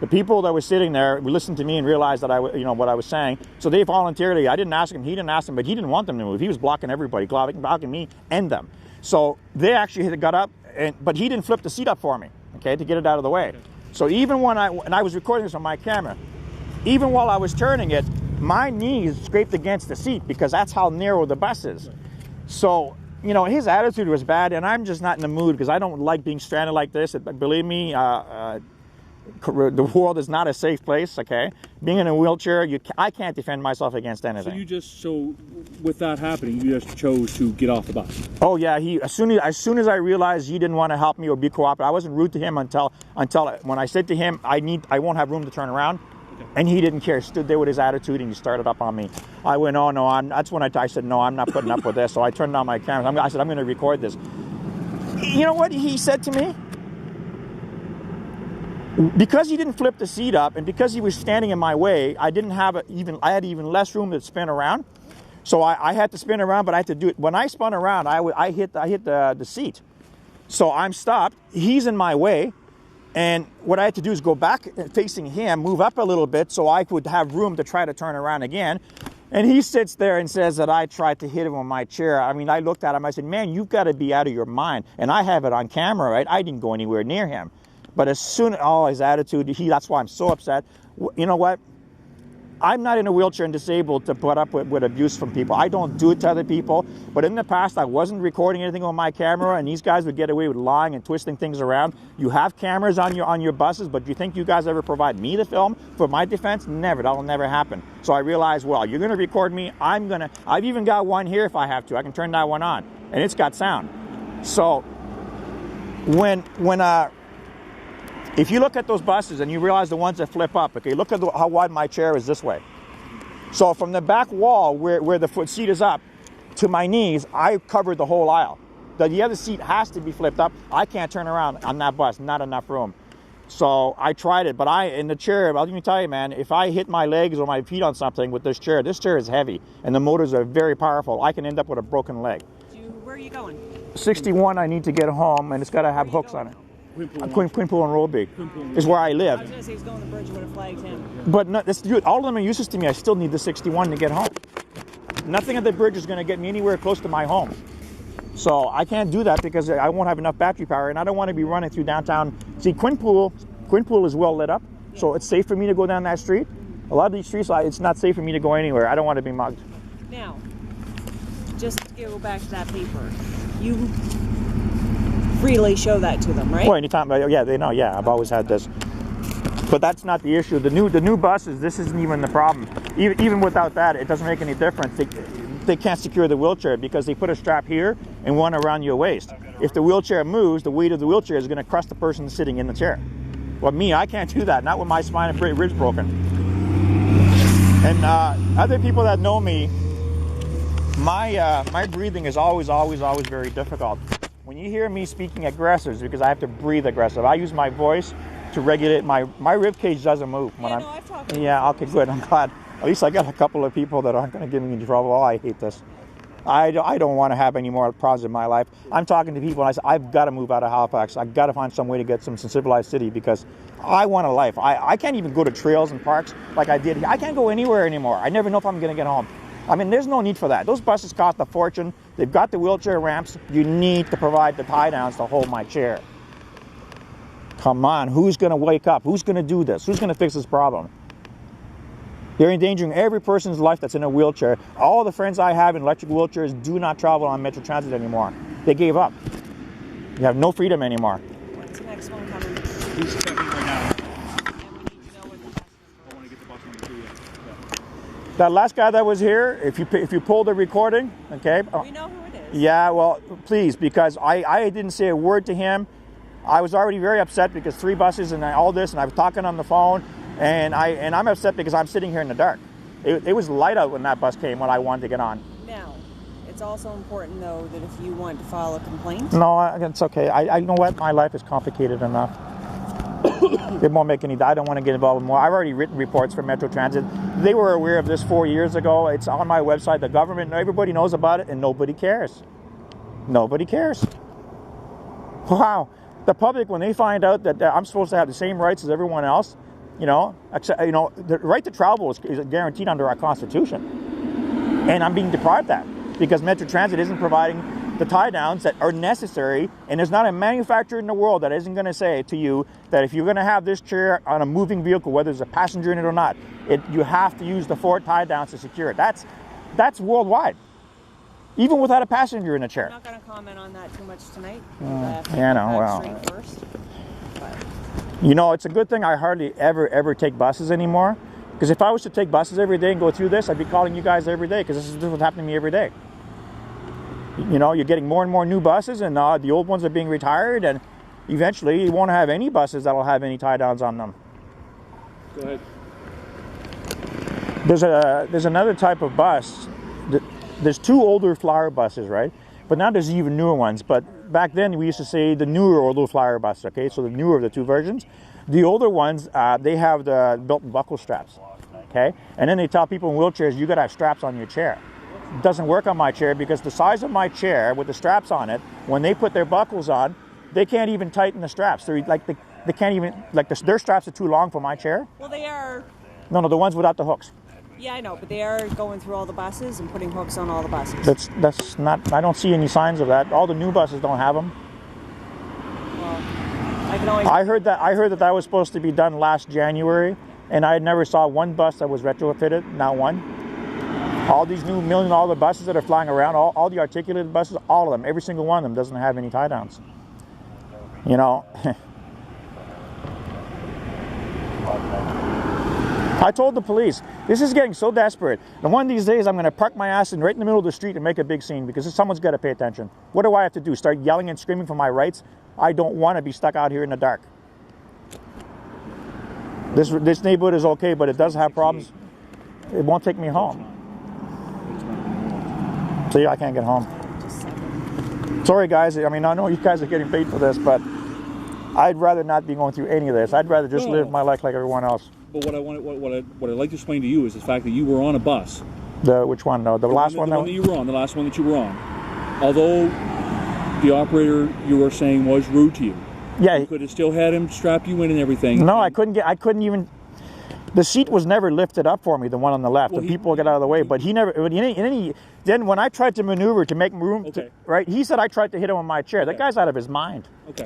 The people that were sitting there listened to me and realized that what I was saying. So they voluntarily, I didn't ask him, he didn't ask them, but he didn't want them to move. He was blocking everybody, blocking me and them. So they actually got up, but he didn't flip the seat up for me, okay, to get it out of the way. So even when I was recording this on my camera, even while I was turning it, my knees scraped against the seat because that's how narrow the bus is. So, you know, his attitude was bad, and I'm just not in the mood because I don't like being stranded like this. Believe me, the world is not a safe place, okay? Being in a wheelchair, I can't defend myself against anything. So with that happening, you just chose to get off the bus? Oh, yeah. As soon as I realized he didn't want to help me or be cooperative, I wasn't rude to him until when I said to him, I won't have room to turn around. And he didn't care. He stood there with his attitude, and he started up on me. I went, oh, no, that's when I said, no, I'm not putting up with this. So I turned on my camera. I said, I'm going to record this. You know what he said to me? Because he didn't flip the seat up, and because he was standing in my way, I had even less room to spin around. So I had to spin around, but I had to do it. When I spun around, I hit the seat. So I'm stopped. He's in my way. And what I had to do is go back facing him, move up a little bit so I would have room to try to turn around again. And he sits there and says that I tried to hit him with my chair. I mean, I looked at him, I said, man, you've got to be out of your mind. And I have it on camera, right? I didn't go anywhere near him. But as soon as, his attitude, that's why I'm so upset. You know what? I'm not in a wheelchair and disabled to put up with abuse from people. I don't do it to other people. But in the past, I wasn't recording anything on my camera, and these guys would get away with lying and twisting things around. You have cameras on your buses, but do you think you guys ever provide me the film for my defense? Never. That'll never happen. So I realized, well, you're going to record me. I've even got one here if I have to. I can turn that one on, and it's got sound. So if you look at those buses and you realize the ones that flip up, okay, look at how wide my chair is this way. So from the back wall where the foot seat is up to my knees, I covered the whole aisle. The other seat has to be flipped up. I can't turn around on that bus, not enough room. So I tried it, but in the chair, let me tell you, man, if I hit my legs or my feet on something with this chair is heavy and the motors are very powerful. I can end up with a broken leg. Where are you going? 61, I need to get home, and it's got to have hooks on it. Quinpool and Roby is where I live. I was going to say he's going to the bridge, would have flagged him. But no, all of them are useless to me. I still need the 61 to get home. Nothing at the bridge is going to get me anywhere close to my home. So I can't do that because I won't have enough battery power, and I don't want to be running through downtown. See, Quinpool is well lit up, so it's safe for me to go down that street. A lot of these streets, it's not safe for me to go anywhere. I don't want to be mugged. Now, just to go back to that paper, you freely show that to them, right? Well, anytime, yeah, they know. Yeah, I've always had this, but that's not the issue. The new buses, this isn't even the problem. Even without that, it doesn't make any difference. They can't secure the wheelchair because they put a strap here and one around your waist. If the wheelchair moves, the weight of the wheelchair is going to crush the person sitting in the chair. Well, me, I can't do that. Not with my spine and ribs broken. And other people that know me, my breathing is always very difficult. When you hear me speaking aggressive, it's because I have to breathe aggressive. I use my voice to regulate my rib cage doesn't move when I've talked. Yeah, okay, good. I'm glad. At least I got a couple of people that aren't going to get me into trouble. Oh, I hate this. I don't want to have any more problems in my life. I'm talking to people and I say, I've got to move out of Halifax. I've got to find some way to get some civilized city because I want a life. I can't even go to trails and parks like I did. I can't go anywhere anymore. I never know if I'm going to get home. I mean, there's no need for that. Those buses cost a fortune. They've got the wheelchair ramps. You need to provide the tie downs to hold my chair. Come on, who's going to wake up? Who's going to do this? Who's going to fix this problem? They're endangering every person's life that's in a wheelchair. All the friends I have in electric wheelchairs do not travel on Metro Transit anymore. They gave up. You have no freedom anymore. When's the next one coming? He's checking right now. And we need to know what the bus I want to get the bus number 2 yet. That last guy that was here, if you pull the recording, okay? We know who it is. Yeah, well, please, because I didn't say a word to him. I was already very upset because 3 buses and all this, and I was talking on the phone, and I'm upset because I'm sitting here in the dark. It was light out when that bus came when I wanted to get on. Now, it's also important though that if you want to file a complaint. No, it's okay. I know what, my life is complicated enough. It won't make any. I don't want to get involved more. I've already written reports for Metro Transit. They were aware of this 4 years ago. It's on my website. The government, everybody knows about it, and nobody cares. Nobody cares. Wow. The public, when they find out that I'm supposed to have the same rights as everyone else, the right to travel is guaranteed under our Constitution. And I'm being deprived of that because Metro Transit isn't providing the tie downs that are necessary, and there's not a manufacturer in the world that isn't going to say to you that if you're going to have this chair on a moving vehicle, whether there's a passenger in it or not, you have to use the 4 tie downs to secure it. That's worldwide, even without a passenger in a chair. I'm not going to comment on that too much tonight. First. It's a good thing I hardly ever take buses anymore, because if I was to take buses every day and go through this, I'd be calling you guys every day, because this is what's happening to me every day. You're getting more and more new buses, and the old ones are being retired, and eventually you won't have any buses that'll have any tie downs on them. Go There's ahead. another type of bus. There's 2 older flower buses, right? But now there's even newer ones. But back then we used to say the newer older flower bus. Okay, so the newer of the 2 versions. The older ones, they have the belt and buckle straps. Okay, and then they tell people in wheelchairs you got to have straps on your chair. doesn't work on my chair because the size of my chair with the straps on it, when they put their buckles on, they can't even tighten the straps. They're like they can't even their straps are too long for my chair. Well, they are. No, the ones without the hooks. Yeah, I know, but they are going through all the buses and putting hooks on all the buses. That's not. I don't see any signs of that. All the new buses don't have them. Well, I can only. I heard that was supposed to be done last January, and I never saw one bus that was retrofitted. Not one. All these new $1 million buses that are flying around, all the articulated buses, all of them, every single one of them doesn't have any tie downs. You know. I told the police, this is getting so desperate. And one of these days, I'm going to park my ass right in the middle of the street and make a big scene because someone's got to pay attention. What do I have to do? Start yelling and screaming for my rights? I don't want to be stuck out here in the dark. This neighborhood is okay, but it does have problems. It won't take me home. So yeah, I can't get home. Sorry, guys. I mean, I know you guys are getting paid for this, but I'd rather not be going through any of this. I'd rather just live my life like everyone else. But what I'd like to explain to you is the fact that you were on a bus. Which one? No, the last one. The one that you were on. The last one that you were on. Although the operator you were saying was rude to you. Yeah. You could have still had him strap you in and everything. No, I couldn't even. The seat was never lifted up for me. The one on the left. Well, the people got out of the way, but he never. Then when I tried to maneuver to make room, right? He said I tried to hit him on my chair. That guy's out of his mind. Okay.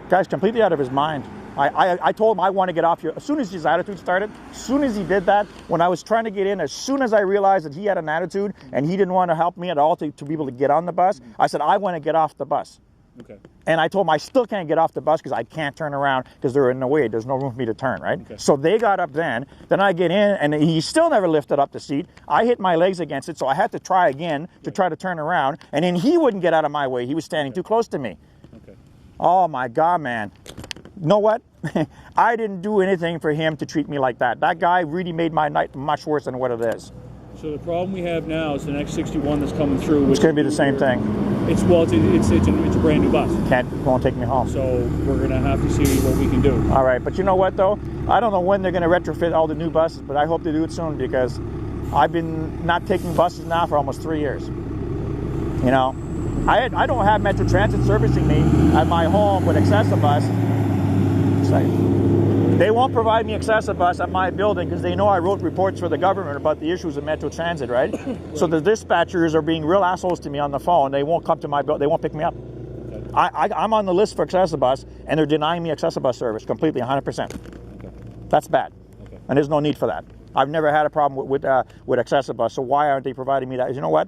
Guy's completely out of his mind. I told him I want to get off here. As soon as his attitude started, as soon as he did that, when I was trying to get in, as soon as I realized that he had an attitude and he didn't want to help me at all to be able to get on the bus, I said, I want to get off the bus. Okay. And I told him I still can't get off the bus because I can't turn around because they're in the way. There's no room for me to turn, right? Okay. So they got up then I get in and he still never lifted up the seat. I hit my legs against it, so I had to try again to try to turn around. And then he wouldn't get out of my way. He was standing too close to me. Okay. Oh my God, man. You know what? I didn't do anything for him to treat me like that. That guy really made my night much worse than what it is. So the problem we have now is the next 61 that's coming through. It's going to be the same thing. It's a brand new bus. Won't take me home. So we're going to have to see what we can do. All right, but you know what though? I don't know when they're going to retrofit all the new buses, but I hope they do it soon because I've been not taking buses now for almost 3 years. You know, I don't have Metro Transit servicing me at my home with Accessibus. They won't provide me Accessibus at my building because they know I wrote reports for the government about the issues of Metro Transit, right? So the dispatchers are being real assholes to me on the phone. They won't come to my building. They won't pick me up. Okay. I'm on the list for Accessibus, and they're denying me Accessibus service completely, 100%. Okay. That's bad. Okay. And there's no need for that. I've never had a problem with Accessibus, so why aren't they providing me that? You know what?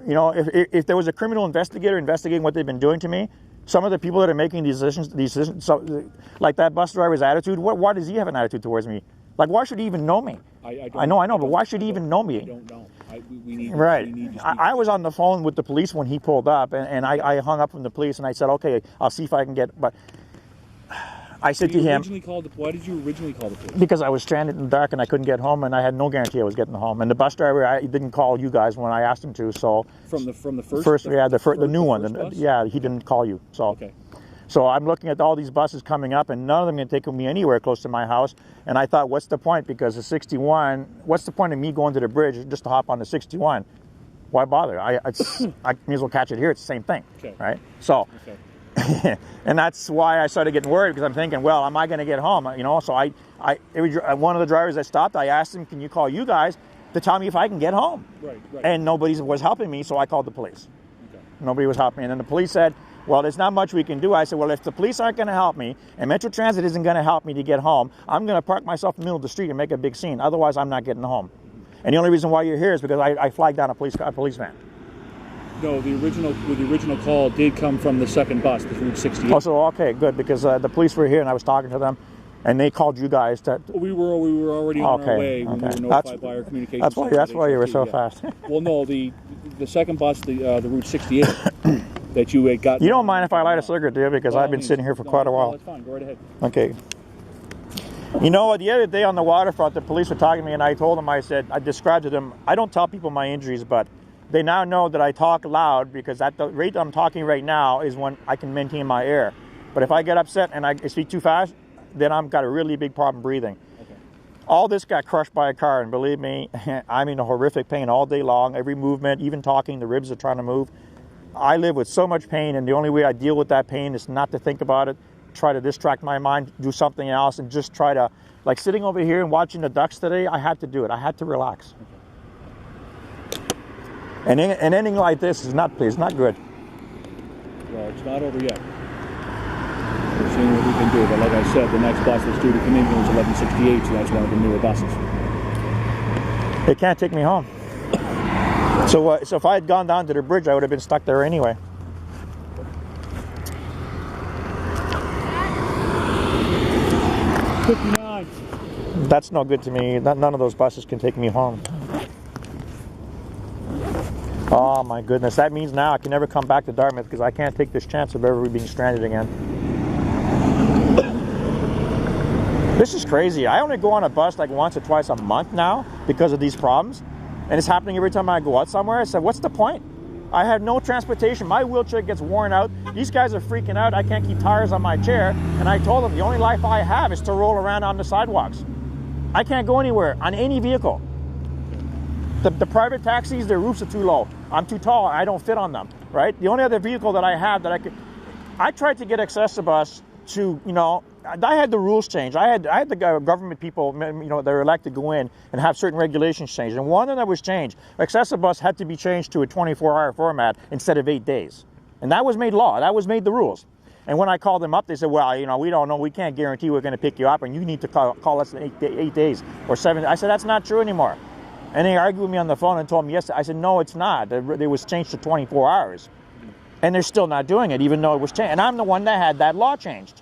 You know, if there was a criminal investigator investigating what they've been doing to me, some of the people that are making these decisions, so, like that bus driver's attitude, why does he have an attitude towards me? Like, why should he even know me? I know, but why should he even know me? I don't know. We need I was on the phone with the police when he pulled up, and I hung up from the police, and I said, okay, I'll see if I can get, but I said to him, why did you originally call the police? Because I was stranded in the dark and I couldn't get home, and I had no guarantee I was getting home. And the bus driver, he didn't call you guys when I asked him to. So from the first, the new one. Yeah, he didn't call you. So okay. So I'm looking at all these buses coming up, and none of them are going to take me anywhere close to my house. And I thought, what's the point? Because the 61, what's the point of me going to the bridge just to hop on the 61? Why bother? I may as well catch it here. It's the same thing, right? So. Okay. And that's why I started getting worried, because I'm thinking, well, am I going to get home? You know, so one of the drivers that stopped, I asked him, can you call you guys to tell me if I can get home? Right. And nobody was helping me, so I called the police. Okay. Nobody was helping me. And then the police said, well, there's not much we can do. I said, well, if the police aren't going to help me and Metro Transit isn't going to help me to get home, I'm going to park myself in the middle of the street and make a big scene. Otherwise, I'm not getting home. And the only reason why you're here is because I flagged down a police van. No, the original call did come from the second bus, the Route 68. Oh, so okay, good, because the police were here and I was talking to them, and they called you guys to. We were already on our way when we were notified by our communications. That's why you were so fast. Well, no, the second bus, the Route 68 that you had got. You don't mind if I light a cigarette, do you? Because I've been sitting here for quite a while. That's fine. Go right ahead. Okay. You know, the other day on the waterfront, the police were talking to me, and I told them, I described to them, I don't tell people my injuries, but they now know that I talk loud, because at the rate I'm talking right now is when I can maintain my air. But if I get upset and I speak too fast, then I've got a really big problem breathing. Okay. All this got crushed by a car, and believe me, I'm in a horrific pain all day long. Every movement, even talking, the ribs are trying to move. I live with so much pain, and the only way I deal with that pain is not to think about it, try to distract my mind, do something else, and just try to, like sitting over here and watching the ducks today, I had to do it. I had to relax. And anything like this is not good. Well, it's not over yet. We're seeing what we can do, but like I said, the next bus that's due to come in was 1168, so that's one of the newer buses. They can't take me home. So if I had gone down to the bridge, I would have been stuck there anyway. That's no good to me. None of those buses can take me home. Oh my goodness, that means now I can never come back to Dartmouth because I can't take this chance of ever being stranded again. This is crazy. I only go on a bus like once or twice a month now because of these problems. And it's happening every time I go out somewhere. I said, what's the point? I have no transportation. My wheelchair gets worn out. These guys are freaking out. I can't keep tires on my chair. And I told them the only life I have is to roll around on the sidewalks. I can't go anywhere on any vehicle. The private taxis, their roofs are too low. I'm too tall. I don't fit on them, right? The only other vehicle that I have that I tried to get Accessibus to, you know, I had the rules changed. I had the government people, you know, that are elected go in and have certain regulations changed. And one of them was changed. Accessibus had to be changed to a 24-hour format instead of 8 days. And that was made law. That was made the rules. And when I called them up, they said, well, you know, we don't know. We can't guarantee we're going to pick you up, and you need to call us in 8 days or 7. I said, that's not true anymore. And they argued with me on the phone and told me yes. I said, no, it's not. It was changed to 24 hours. And they're still not doing it, even though it was changed. And I'm the one that had that law changed.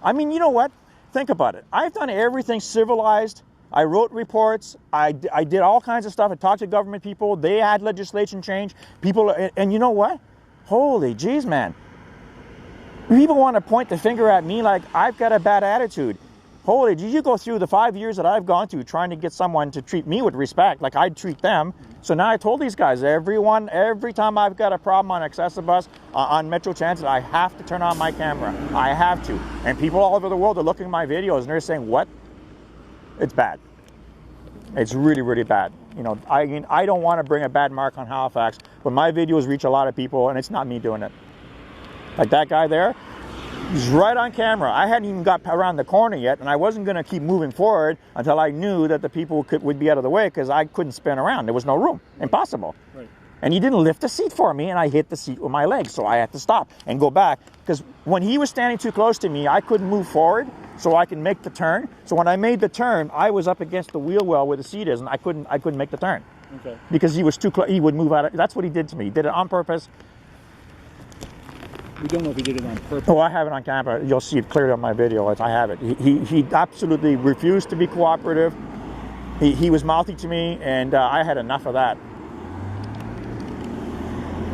I mean, you know what? Think about it. I've done everything civilized. I wrote reports. I did all kinds of stuff. I talked to government people. They had legislation change. People, and you know what? Holy jeez, man. People want to point the finger at me like I've got a bad attitude. Holy, did you go through the 5 years that I've gone through trying to get someone to treat me with respect like I'd treat them? So now I told these guys, every time I've got a problem on Accessibus, on Metro Transit, I have to turn on my camera. I have to. And people all over the world are looking at my videos and they're saying, what? It's bad. It's really, really bad. You know, I don't want to bring a bad mark on Halifax, but my videos reach a lot of people and it's not me doing it. Like that guy there, he's right on camera. I hadn't even got around the corner yet, and I wasn't going to keep moving forward until I knew that the people would be out of the way because I couldn't spin around. There was no room. Impossible. Right. And he didn't lift the seat for me, and I hit the seat with my legs, so I had to stop and go back because when he was standing too close to me, I couldn't move forward so I can make the turn. So when I made the turn, I was up against the wheel well where the seat is, and I couldn't make the turn. Okay. Because he was too close. He would move out. That's what he did to me. He did it on purpose. We don't know if he did it on purpose. Oh, I have it on camera. You'll see it clearly on my video. I have it. He absolutely refused to be cooperative. He was mouthy to me, and I had enough of that.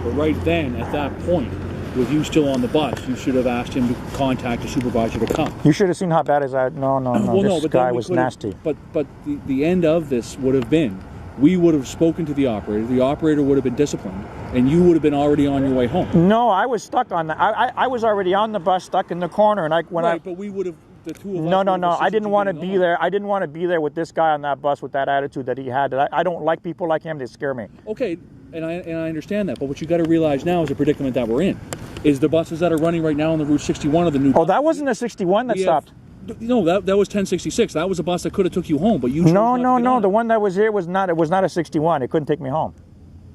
But right then, at that point, with you still on the bus, you should have asked him to contact a supervisor to come. You should have seen how bad is that. No. Well, this guy was nasty. But the end of this would have been, we would have spoken to the operator would have been disciplined, and you would have been already on your way home. No, I was stuck on that. I was already on the bus, stuck in the corner, and but we would have, the two of us. No. I didn't want to be there. I didn't want to be there with this guy on that bus with that attitude that he had. I don't like people like him. They scare me. Okay, and I understand that, but what you got to realize now is the predicament that we're in. Is the buses that are running right now on the Route 61 of the new. Oh, that wasn't a 61 that stopped. No, that was 1066. That was a bus that could have took you home, but you chose not to get on it. The one that was here was not. It was not a 61. It couldn't take me home.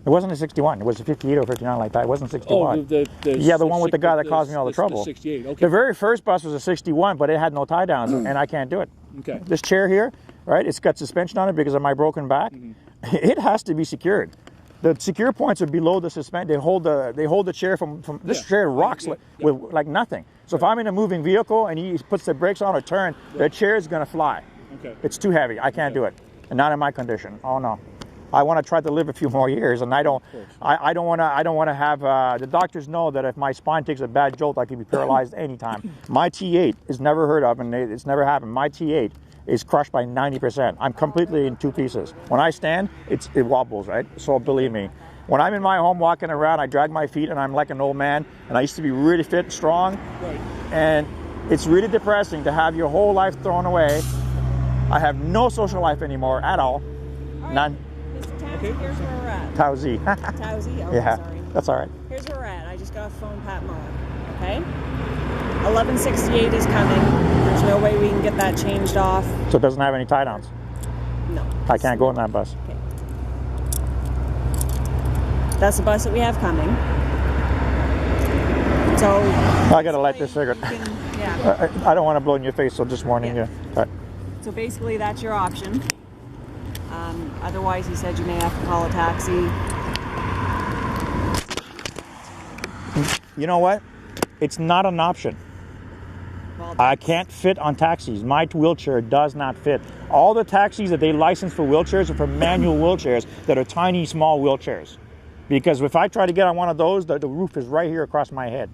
It wasn't a 61. It was a 58 or 59 like that. It wasn't 61. Oh, the one with the guy that caused me all the trouble. The 68. Okay. The very first bus was a 61, but it had no tie downs, and I can't do it. Okay. This chair here, right? It's got suspension on it because of my broken back. Mm-hmm. It has to be secured. The secure points are below the suspend. They hold the chair from this chair rocks with like nothing. So if I'm in a moving vehicle and he puts the brakes on or turn, the chair is going to fly. Okay. It's too heavy. I can't do it, and not in my condition. Oh no, I want to try to live a few more years, and I don't want to have. The doctors know that if my spine takes a bad jolt, I could be paralyzed anytime. My T8 is never heard of, and it's never happened. My T8 is crushed by 90%. I'm completely in two pieces. When I stand, it wobbles, right? So believe me. When I'm in my home walking around, I drag my feet and I'm like an old man, and I used to be really fit and strong. Right. And it's really depressing to have your whole life thrown away. I have no social life anymore at all. Right. None. Mr. Towsey, here's where we're at. Towsey. Towsey? Oh, Yeah, sorry. that's all right. Here's where we're at. I just got off the phone with Pat Muller. Okay? 1168 is coming. There's no way we can get that changed off. So it doesn't have any tie downs? No. I can't go in that bus. Okay. That's the bus that we have coming. So I gotta light this cigarette. Yeah. I don't want to blow in your face, so just warning you. Right. So basically, that's your option. Otherwise, he said you may have to call a taxi. You know what? It's not an option. Well, I can't fit on taxis. My wheelchair does not fit. All the taxis that they license for wheelchairs are for manual wheelchairs that are tiny, small wheelchairs. Because if I try to get on one of those, the roof is right here across my head.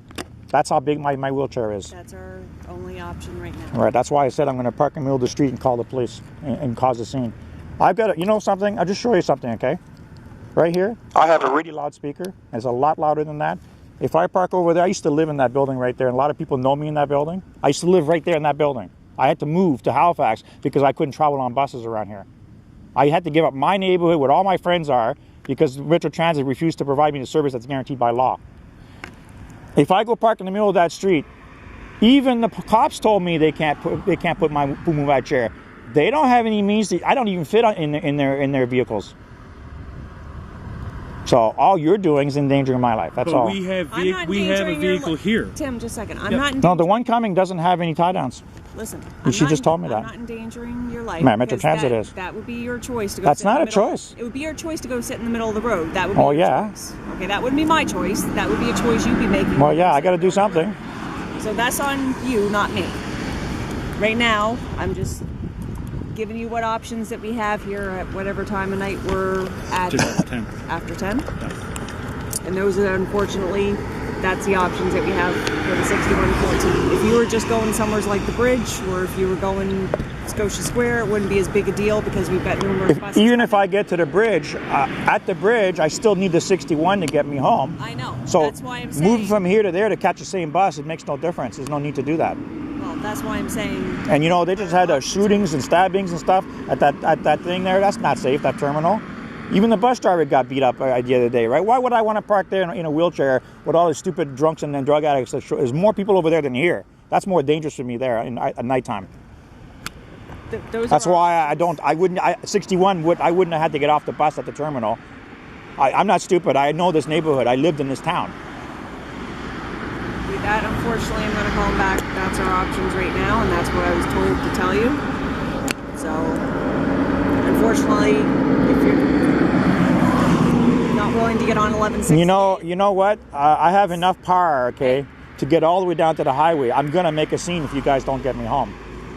That's how big my wheelchair is. That's our only option right now. All right, that's why I said I'm going to park in the middle of the street and call the police and cause a scene. I've got you know something? I'll just show you something, okay? Right here, I have a really loud speaker. It's a lot louder than that. If I park over there, I used to live in that building right there, and a lot of people know me in that building. I used to live right there in that building. I had to move to Halifax because I couldn't travel on buses around here. I had to give up my neighborhood where all my friends are because Metro Transit refused to provide me the service that's guaranteed by law. If I go park in the middle of that street, even the cops told me they can't put my move-out chair. They don't have any means to. I don't even fit in their vehicles. So all you're doing is endangering my life. That's but all. we have I'm not we have a endangering your vehicle here. Tim, just a second. I'm Yep. not. No, the one coming doesn't have any tie downs. Listen, She just told me I'm that. not endangering your life. Man, Metro because Transit that, is. That would be your choice to go. That's sit in not the a middle. choice. It would be your choice to go sit in the middle of the road. That would be Oh, your yeah. choice. Okay, that wouldn't be my choice. That would be a choice you'd be making. Well, yeah, I got to do something. So that's on you, not me. Right now, I'm just giving you what options that we have here at whatever time of night we're at. Just after 10. After 10? And those are, unfortunately, that's the options that we have for the 6114. If you were just going somewhere like the bridge, or if you were going Scotia Square, it wouldn't be as big a deal because we've got numerous buses. Even if I get to the bridge, at the bridge, I still need the 61 to get me home. I know. So that's why I'm saying. moving from here to there to catch the same bus, it makes no difference. There's no need to do that. Well, that's why I'm saying. And you know, they just had shootings and stabbings and stuff at that thing there. That's not safe, that terminal. Even the bus driver got beat up the other day, right? Why would I want to park there in a wheelchair with all the stupid drunks and drug addicts? There's more people over there than here. That's more dangerous for me there at nighttime. That's why I wouldn't have had to get off the bus at the terminal. I'm not stupid. I know this neighborhood. I lived in this town. With that, unfortunately, I'm going to call them back. That's our options right now, and that's what I was told to tell you. So, unfortunately, if you're not willing to get on 1160, You know what? I have enough power, okay, to get all the way down to the highway. I'm going to make a scene if you guys don't get me home.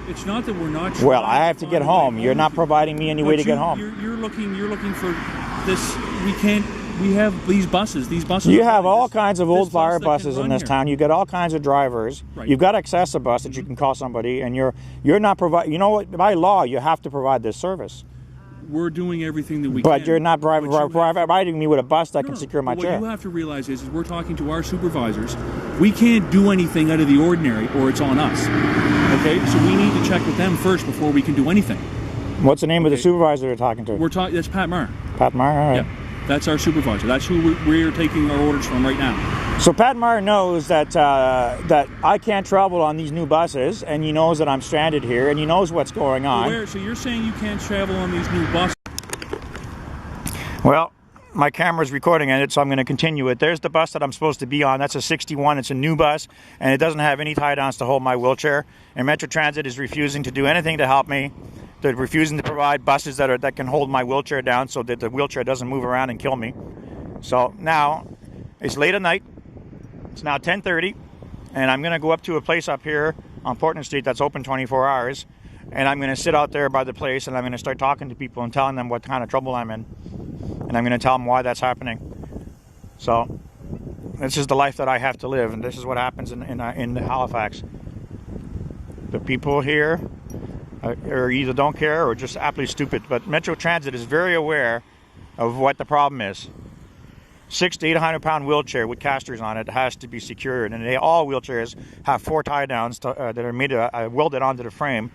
It's not that we're not. Well, I have to get home. You're not providing me any way to get home. You're looking for this. We can't. We have these buses. These buses. You are have running. all kinds of old This bus fire that can buses in run this here. town. You got all kinds of drivers. Right. You've got access a bus that you can call somebody, and you're not providing. You know what? By law, you have to provide this service. We're doing everything that we can. But you're not providing me with a bus that can No, secure my but chair. What you have to realize is we're talking to our supervisors. We can't do anything out of the ordinary, or it's on us. Okay, so we need to check with them first before we can do anything. What's the name of the supervisor you're talking to? We're talking. That's Pat Marr. Pat Marr. All right. Yep, that's our supervisor. That's who we're taking our orders from right now. So Pat Marr knows that I can't travel on these new buses, and he knows that I'm stranded here, and he knows what's going on. So you're saying you can't travel on these new buses? Well, my camera's recording it, so I'm going to continue it. There's the bus that I'm supposed to be on. That's a 61. It's a new bus, and it doesn't have any tie-downs to hold my wheelchair. And Metro Transit is refusing to do anything to help me. They're refusing to provide buses that can hold my wheelchair down so that the wheelchair doesn't move around and kill me. So now, it's late at night. It's now 10:30, and I'm going to go up to a place up here on Portland Street that's open 24 hours. And I'm going to sit out there by the place, and I'm going to start talking to people and telling them what kind of trouble I'm in. And I'm going to tell them why that's happening. So this is the life that I have to live, and this is what happens in Halifax. The people here are either don't care or just absolutely stupid. But Metro Transit is very aware of what the problem is. 600 to 800 pound wheelchair with casters on it has to be secured, and all wheelchairs have 4 tie downs that are made welded onto the frame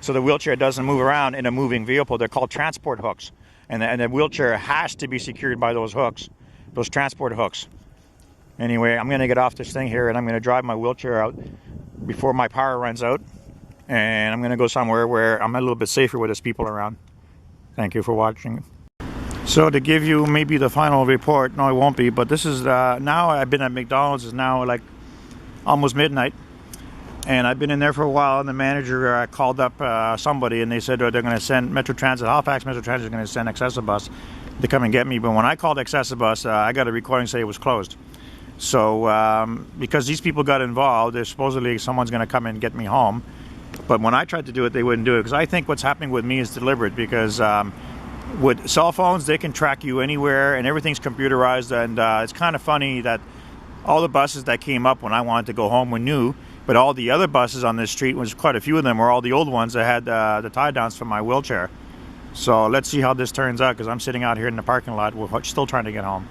so the wheelchair doesn't move around in a moving vehicle. They're called transport hooks. And the wheelchair has to be secured by those hooks, those transport hooks. Anyway, I'm going to get off this thing here and I'm going to drive my wheelchair out before my power runs out. And I'm going to go somewhere where I'm a little bit safer with there's people around. Thank you for watching. So to give you maybe the final report, no it won't be, but this is, now I've been at McDonald's, it's now like almost midnight. And I've been in there for a while, and the manager called up somebody, and they said they're going to send Metro Transit, Halifax Metro Transit is going to send Accessibus to come and get me. But when I called Accessibus, I got a recording say it was closed. So because these people got involved, there's supposedly someone's going to come and get me home. But when I tried to do it, they wouldn't do it. Because I think what's happening with me is deliberate. Because with cell phones, they can track you anywhere, and everything's computerized. And it's kind of funny that all the buses that came up when I wanted to go home were new. But all the other buses on this street, was quite a few of them, were all the old ones that had the tie downs for my wheelchair. So let's see how this turns out, because I'm sitting out here in the parking lot, we're still trying to get home.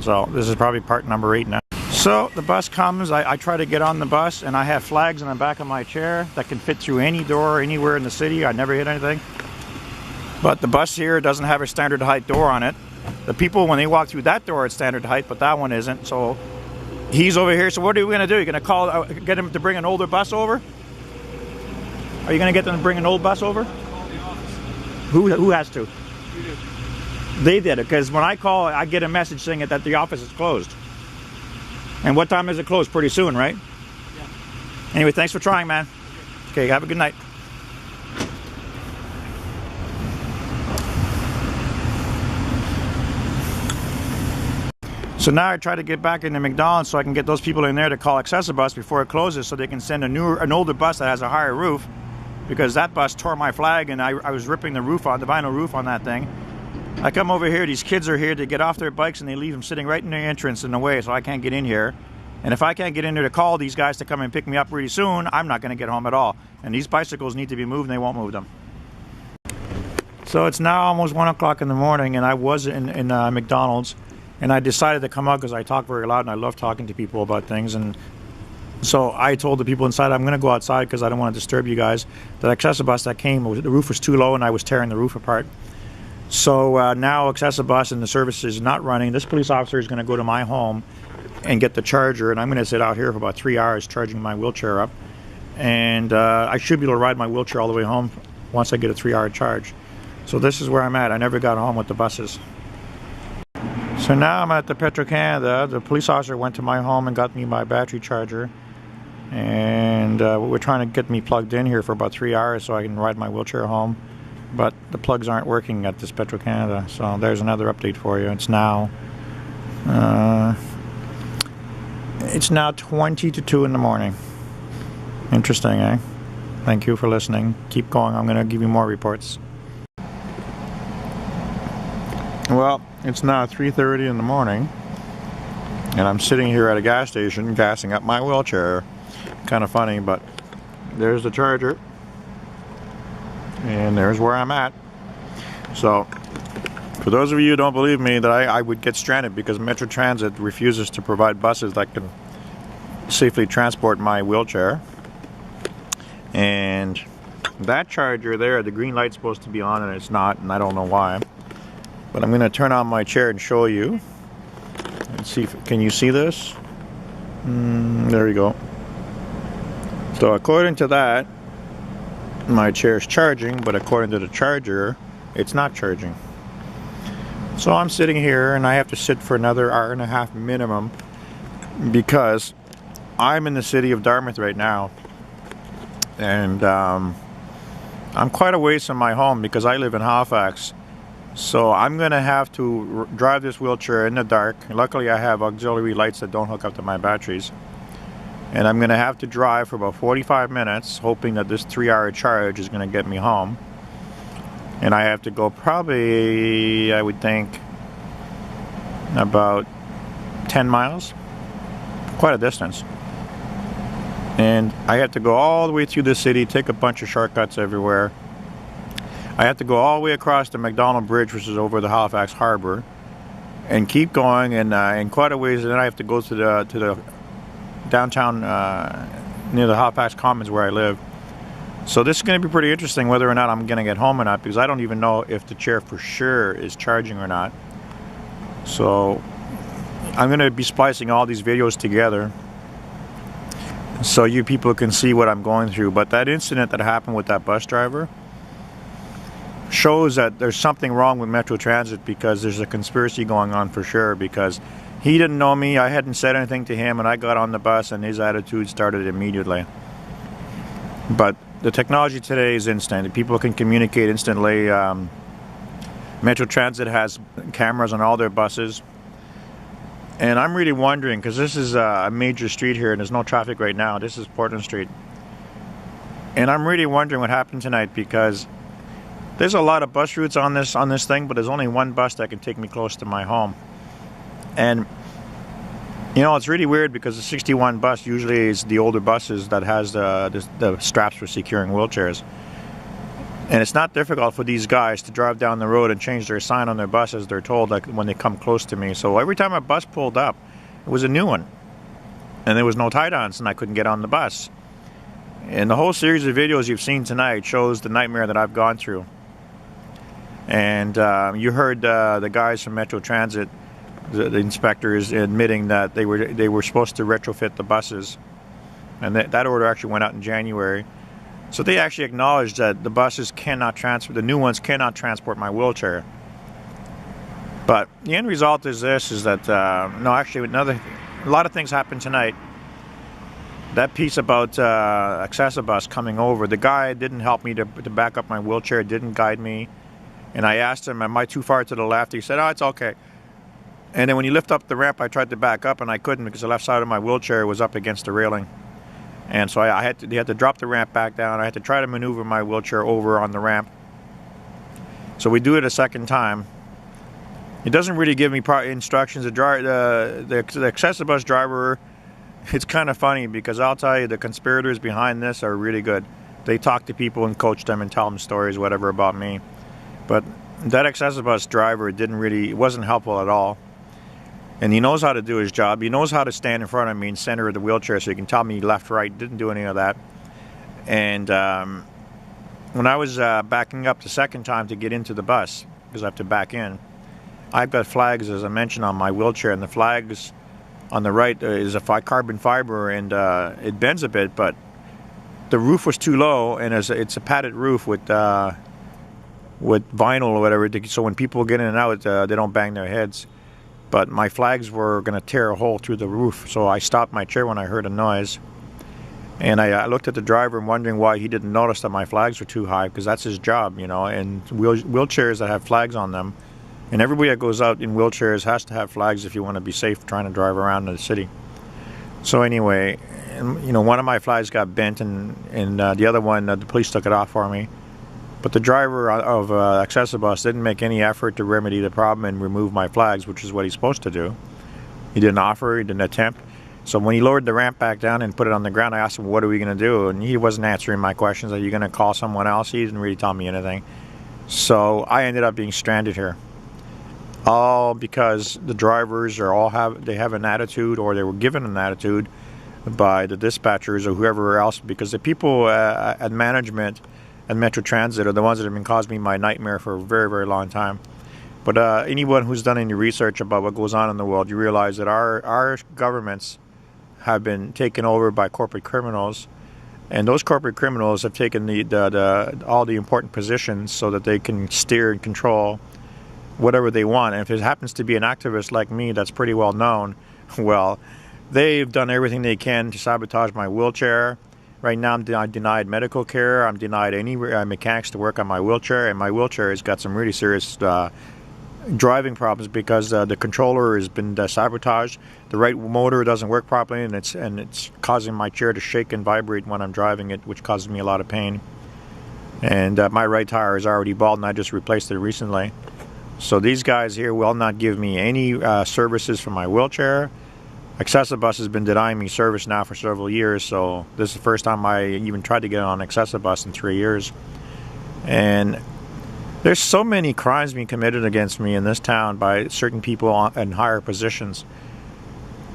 So this is probably part number 8 now. So the bus comes, I try to get on the bus, and I have flags in the back of my chair that can fit through any door anywhere in the city. I never hit anything. But the bus here doesn't have a standard height door on it. The people, when they walk through that door, it's standard height, but that one isn't. So he's over here, so what are we going to do? You're going to call, get him to bring an older bus over? Are you going to get them to bring an old bus over? Call the office. Who has to? You do. They did it, because when I call, I get a message saying that the office is closed. And what time is it closed? Pretty soon, right? Yeah. Anyway, thanks for trying, man. Okay, have a good night. So now I try to get back into McDonald's so I can get those people in there to call Accessibus before it closes, so they can send an older bus that has a higher roof, because that bus tore my flag and I was ripping the vinyl roof on that thing. I come over here, these kids are here to get off their bikes, and they leave them sitting right in the entrance in the way, so I can't get in here. And if I can't get in there to call these guys to come and pick me up really soon, I'm not going to get home at all. And these bicycles need to be moved, and they won't move them. So it's now almost 1 o'clock in the morning, and I was in McDonald's. And I decided to come out because I talk very loud and I love talking to people about things. And so I told the people inside, I'm going to go outside because I don't want to disturb you guys. The Accessibus that came, the roof was too low and I was tearing the roof apart. So now Accessibus and the service is not running. This police officer is going to go to my home and get the charger. And I'm going to sit out here for about 3 hours charging my wheelchair up. And I should be able to ride my wheelchair all the way home once I get a 3-hour charge. So this is where I'm at. I never got home with the buses. So now I'm at the Petro-Canada. The police officer went to my home and got me my battery charger. And we're trying to get me plugged in here for about 3 hours so I can ride my wheelchair home. But the plugs aren't working at this Petro-Canada. So there's another update for you. It's now 20 to 2 in the morning. Interesting, eh? Thank you for listening. Keep going. I'm going to give you more reports. Well, it's now 3:30 in the morning, and I'm sitting here at a gas station gassing up my wheelchair. Kind of funny, but there's the charger, and there's where I'm at. So, for those of you who don't believe me that I would get stranded because Metro Transit refuses to provide buses that can safely transport my wheelchair, and that charger there, the green light's supposed to be on and it's not, and I don't know why. But I'm going to turn on my chair and show you. Let's see, can you see this? There you go. So according to that, my chair is charging, but according to the charger, it's not charging. So I'm sitting here, and I have to sit for another hour and a half minimum, because I'm in the city of Dartmouth right now. And I'm quite a ways from my home because I live in Halifax. So I'm going to have to drive this wheelchair in the dark. Luckily I have auxiliary lights that don't hook up to my batteries. And I'm going to have to drive for about 45 minutes, hoping that this 3-hour charge is going to get me home. And I have to go probably, I would think, about 10 miles. Quite a distance. And I have to go all the way through the city, take a bunch of shortcuts everywhere. I have to go all the way across the McDonald Bridge, which is over the Halifax Harbor, and keep going, and quite a ways. And then I have to go to the downtown near the Halifax Commons where I live, So this is going to be pretty interesting whether or not I'm going to get home or not, because I don't even know if the chair for sure is charging or not. So I'm going to be splicing all these videos together so you people can see what I'm going through. But that incident that happened with that bus driver shows that there's something wrong with Metro Transit, because there's a conspiracy going on for sure, because he didn't know me, I hadn't said anything to him, and I got on the bus and his attitude started immediately. But the technology today is instant. People can communicate instantly. Metro Transit has cameras on all their buses. And I'm really wondering, because this is a major street here and there's no traffic right now. This is Portland Street. And I'm really wondering what happened tonight, because there's a lot of bus routes on this thing, but there's only one bus that can take me close to my home. And you know, it's really weird, because the 61 bus usually is the older buses that has the straps for securing wheelchairs. And it's not difficult for these guys to drive down the road and change their sign on their bus as they're told, like when they come close to me. So every time a bus pulled up, it was a new one. And there was no tie-downs, and I couldn't get on the bus. And the whole series of videos you've seen tonight shows the nightmare that I've gone through. And you heard the guys from Metro Transit, the inspectors, admitting that they were supposed to retrofit the buses, and that order actually went out in January. So they actually acknowledged that the buses cannot transport, the new ones cannot transport my wheelchair. But the end result is this: is that no, actually, a lot of things happened tonight. That piece about Accessibus coming over, the guy didn't help me to back up my wheelchair, didn't guide me, and I asked him, "Am I too far to the left?" He said, "Oh, it's okay." And then when you lift up the ramp, I tried to back up and I couldn't, because the left side of my wheelchair was up against the railing. And so they had to drop the ramp back down. I had to try to maneuver my wheelchair over on the ramp. So we do it a second time. It doesn't really give me instructions. The Accessibus driver, it's kind of funny, because I'll tell you, the conspirators behind this are really good. They talk to people and coach them and tell them stories, whatever, about me. But that Accessibus driver wasn't helpful at all. And he knows how to do his job. He knows how to stand in front of me and center of the wheelchair so he can tell me left, right. Didn't do any of that. And when I was backing up the second time to get into the bus, because I have to back in, I've got flags, as I mentioned, on my wheelchair. And the flags on the right is a carbon fiber, and it bends a bit, but the roof was too low, and it's a padded roof with vinyl or whatever, so when people get in and out, they don't bang their heads. But my flags were going to tear a hole through the roof, so I stopped my chair when I heard a noise. And I looked at the driver and wondering why he didn't notice that my flags were too high, because that's his job, you know. And wheelchairs that have flags on them, and everybody that goes out in wheelchairs has to have flags if you want to be safe trying to drive around in the city. So anyway, you know, one of my flags got bent, and the other one, the police took it off for me. But the driver of Accessibus didn't make any effort to remedy the problem and remove my flags, which is what he's supposed to do. He didn't offer, he didn't attempt. So when he lowered the ramp back down and put it on the ground, I asked him, what are we going to do? And he wasn't answering my questions. Are you going to call someone else? He didn't really tell me anything. So I ended up being stranded here. All because the drivers have an attitude, or they were given an attitude by the dispatchers or whoever else, because the people at management and Metro Transit are the ones that have been causing me my nightmare for a very, very long time. But anyone who's done any research about what goes on in the world, you realize that our governments have been taken over by corporate criminals, and those corporate criminals have taken all the important positions so that they can steer and control whatever they want. And if it happens to be an activist like me that's pretty well known, well, they've done everything they can to sabotage my wheelchair. Right now I'm denied medical care. I'm denied any mechanics to work on my wheelchair, and my wheelchair has got some really serious driving problems because the controller has been sabotaged. The right motor doesn't work properly, and it's causing my chair to shake and vibrate when I'm driving it, which causes me a lot of pain. And my right tire is already bald, and I just replaced it recently. So these guys here will not give me any services for my wheelchair. Accessibus has been denying me service now for several years, so this is the first time I even tried to get on Accessibus in 3 years. And there's so many crimes being committed against me in this town by certain people in higher positions.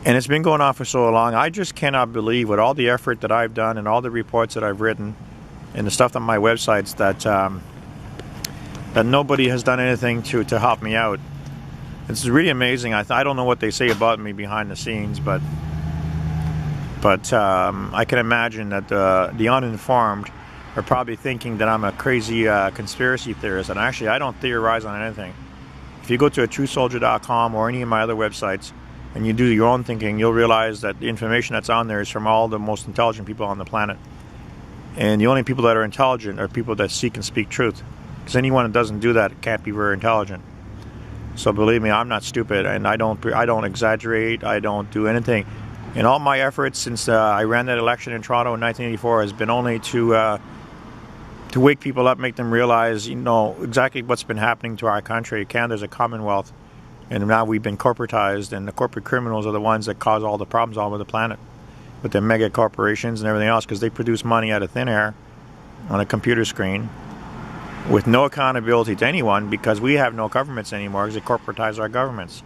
And it's been going on for so long. I just cannot believe, with all the effort that I've done and all the reports that I've written and the stuff on my websites that nobody has done anything to help me out. It's really amazing. I don't know what they say about me behind the scenes, but I can imagine that the uninformed are probably thinking that I'm a crazy conspiracy theorist, and actually I don't theorize on anything. If you go to atruesoldier.com or any of my other websites and you do your own thinking, you'll realize that the information that's on there is from all the most intelligent people on the planet. And the only people that are intelligent are people that seek and speak truth. Because anyone that doesn't do that can't be very intelligent. So believe me, I'm not stupid, and I don't exaggerate. I don't do anything. And all my efforts since I ran that election in Toronto in 1984 has been only to wake people up, make them realize, exactly what's been happening to our country. Canada's a commonwealth, and now we've been corporatized, and the corporate criminals are the ones that cause all the problems all over the planet with their mega corporations and everything else, because they produce money out of thin air on a computer screen with no accountability to anyone, because we have no governments anymore because they corporatize our governments.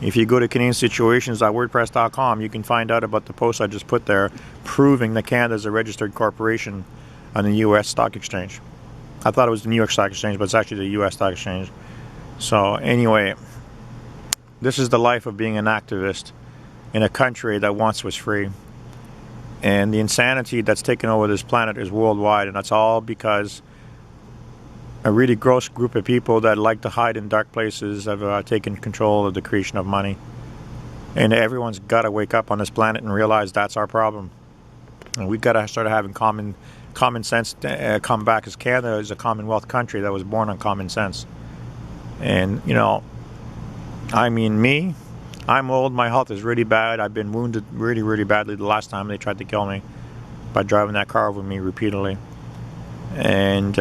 If you go to CanadianSituations.wordpress.com, you can find out about the post I just put there proving that Canada is a registered corporation on the U.S. Stock Exchange. I thought it was the New York Stock Exchange, but it's actually the U.S. Stock Exchange. So anyway, this is the life of being an activist in a country that once was free. And the insanity that's taken over this planet is worldwide, and that's all because a really gross group of people that like to hide in dark places have taken control of the creation of money. And everyone's got to wake up on this planet and realize that's our problem. And we've got to start having common sense come back, as Canada is a Commonwealth country that was born on common sense. And, I mean, me, I'm old, my health is really bad. I've been wounded really, really badly the last time they tried to kill me by driving that car over me repeatedly. And,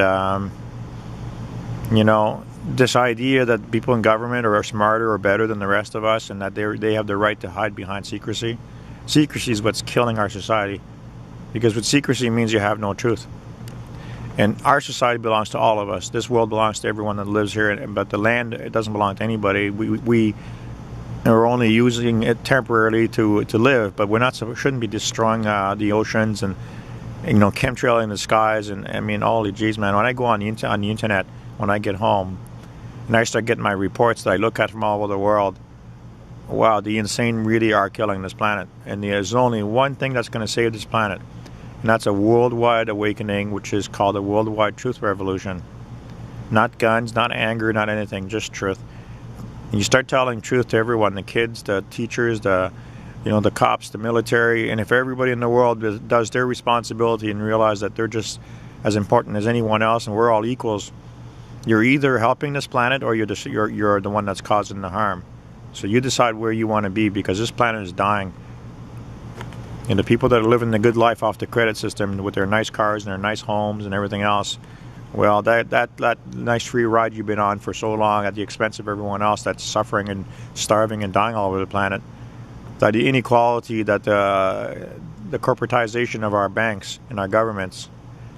this idea that people in government are smarter or better than the rest of us, and that they have the right to hide behind secrecy. Secrecy is what's killing our society, because with secrecy means you have no truth. And our society belongs to all of us. This world belongs to everyone that lives here, but the land, it doesn't belong to anybody. We are only using it temporarily to live, but shouldn't be destroying the oceans and chemtrailing the skies. And I mean, holy jeez, man, when I go on the internet when I get home and I start getting my reports that I look at from all over the world, wow, the insane really are killing this planet. And there's only one thing that's going to save this planet, and that's a worldwide awakening, which is called a worldwide truth revolution. Not guns, not anger, not anything, just truth. And you start telling truth to everyone, the kids, the teachers, the cops, the military, and if everybody in the world does their responsibility and realize that they're just as important as anyone else and we're all equals, you're either helping this planet or you're the one that's causing the harm. So you decide where you want to be, because this planet is dying. And the people that are living the good life off the credit system with their nice cars and their nice homes and everything else, well, that nice free ride you've been on for so long at the expense of everyone else that's suffering and starving and dying all over the planet, that the inequality that the corporatization of our banks and our governments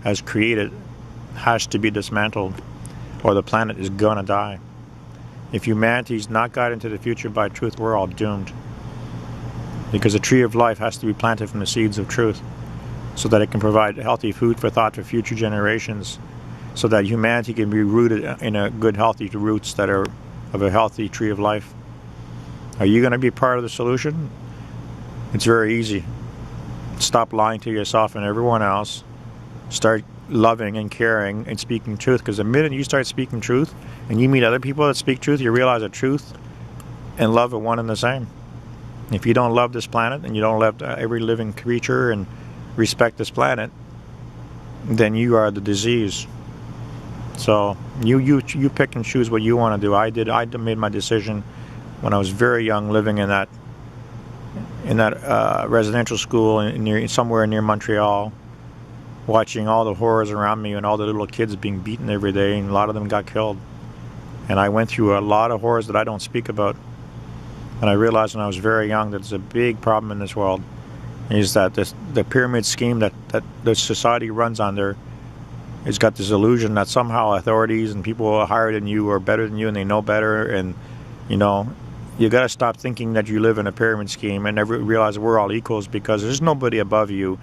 has created has to be dismantled, or the planet is going to die. If humanity's not guided into the future by truth, we're all doomed. Because the tree of life has to be planted from the seeds of truth, so that it can provide healthy food for thought for future generations, so that humanity can be rooted in a good, healthy roots that are of a healthy tree of life. Are you going to be part of the solution? It's very easy. Stop lying to yourself and everyone else. Start loving and caring and speaking truth, because the minute you start speaking truth and you meet other people that speak truth, you realize that truth and love are one and the same. If you don't love this planet and you don't love every living creature and respect this planet, then you are the disease. So you pick and choose what you want to do. I made my decision when I was very young, living in that residential school somewhere near Montreal, watching all the horrors around me and all the little kids being beaten every day, and a lot of them got killed. And I went through a lot of horrors that I don't speak about. And I realized when I was very young that there's a big problem in this world, is that the pyramid scheme that the society runs under has got this illusion that somehow authorities and people higher than you are better than you and they know better. And you got to stop thinking that you live in a pyramid scheme and never realize that we're all equals, because there's nobody above you.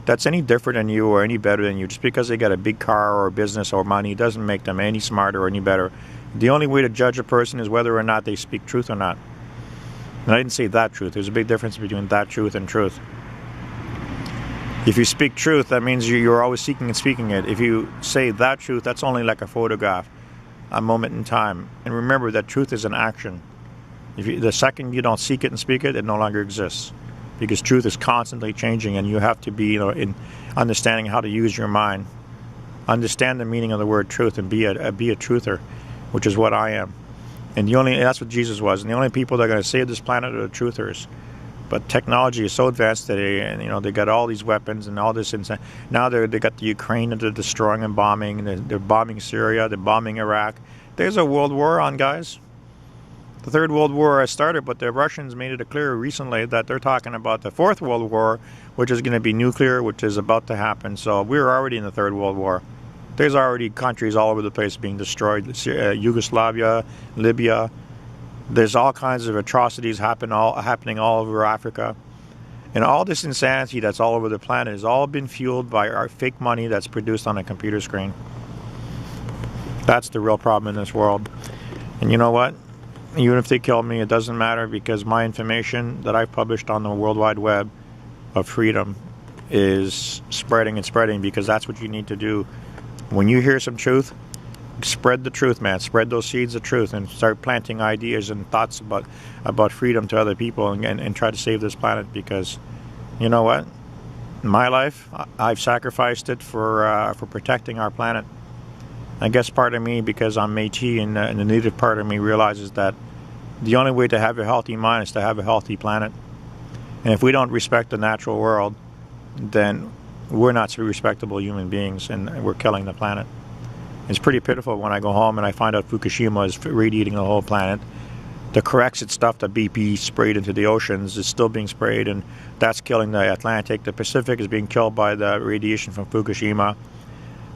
that's any different than you or any better than you. Just because they got a big car or a business or money doesn't make them any smarter or any better. The only way to judge a person is whether or not they speak truth or not. And I didn't say that truth. There's a big difference between that truth and truth. If you speak truth, that means you're always seeking and speaking it. If you say that truth, that's only like a photograph, a moment in time. And remember that truth is an action. The second you don't seek it and speak it, it no longer exists. Because truth is constantly changing, and you have to be, in understanding how to use your mind. Understand the meaning of the word truth and be a truther, which is what I am. And that's what Jesus was. And the only people that are going to save this planet are the truthers. But technology is so advanced today, and they got all these weapons and all this. Now they got the Ukraine that they're destroying and bombing. They're bombing Syria. They're bombing Iraq. There's a world war on, guys. The Third World War has started, but the Russians made it clear recently that they're talking about the Fourth World War, which is going to be nuclear, which is about to happen. So we're already in the Third World War. There's already countries all over the place being destroyed. Yugoslavia, Libya. There's all kinds of atrocities happening all over Africa. And all this insanity that's all over the planet has all been fueled by our fake money that's produced on a computer screen. That's the real problem in this world. And you know what? Even if they kill me, it doesn't matter, because my information that I've published on the World Wide Web of freedom is spreading and spreading, because that's what you need to do. When you hear some truth, spread the truth, man. Spread those seeds of truth and start planting ideas and thoughts about freedom to other people, and try to save this planet, because you know what? In my life, I've sacrificed it for protecting our planet. I guess part of me, because I'm Métis, and the native part of me realizes that the only way to have a healthy mind is to have a healthy planet. And if we don't respect the natural world, then we're not respectable human beings, and we're killing the planet. It's pretty pitiful when I go home and I find out Fukushima is radiating the whole planet. The Corexit stuff that BP sprayed into the oceans is still being sprayed, and that's killing the Atlantic. The Pacific is being killed by the radiation from Fukushima.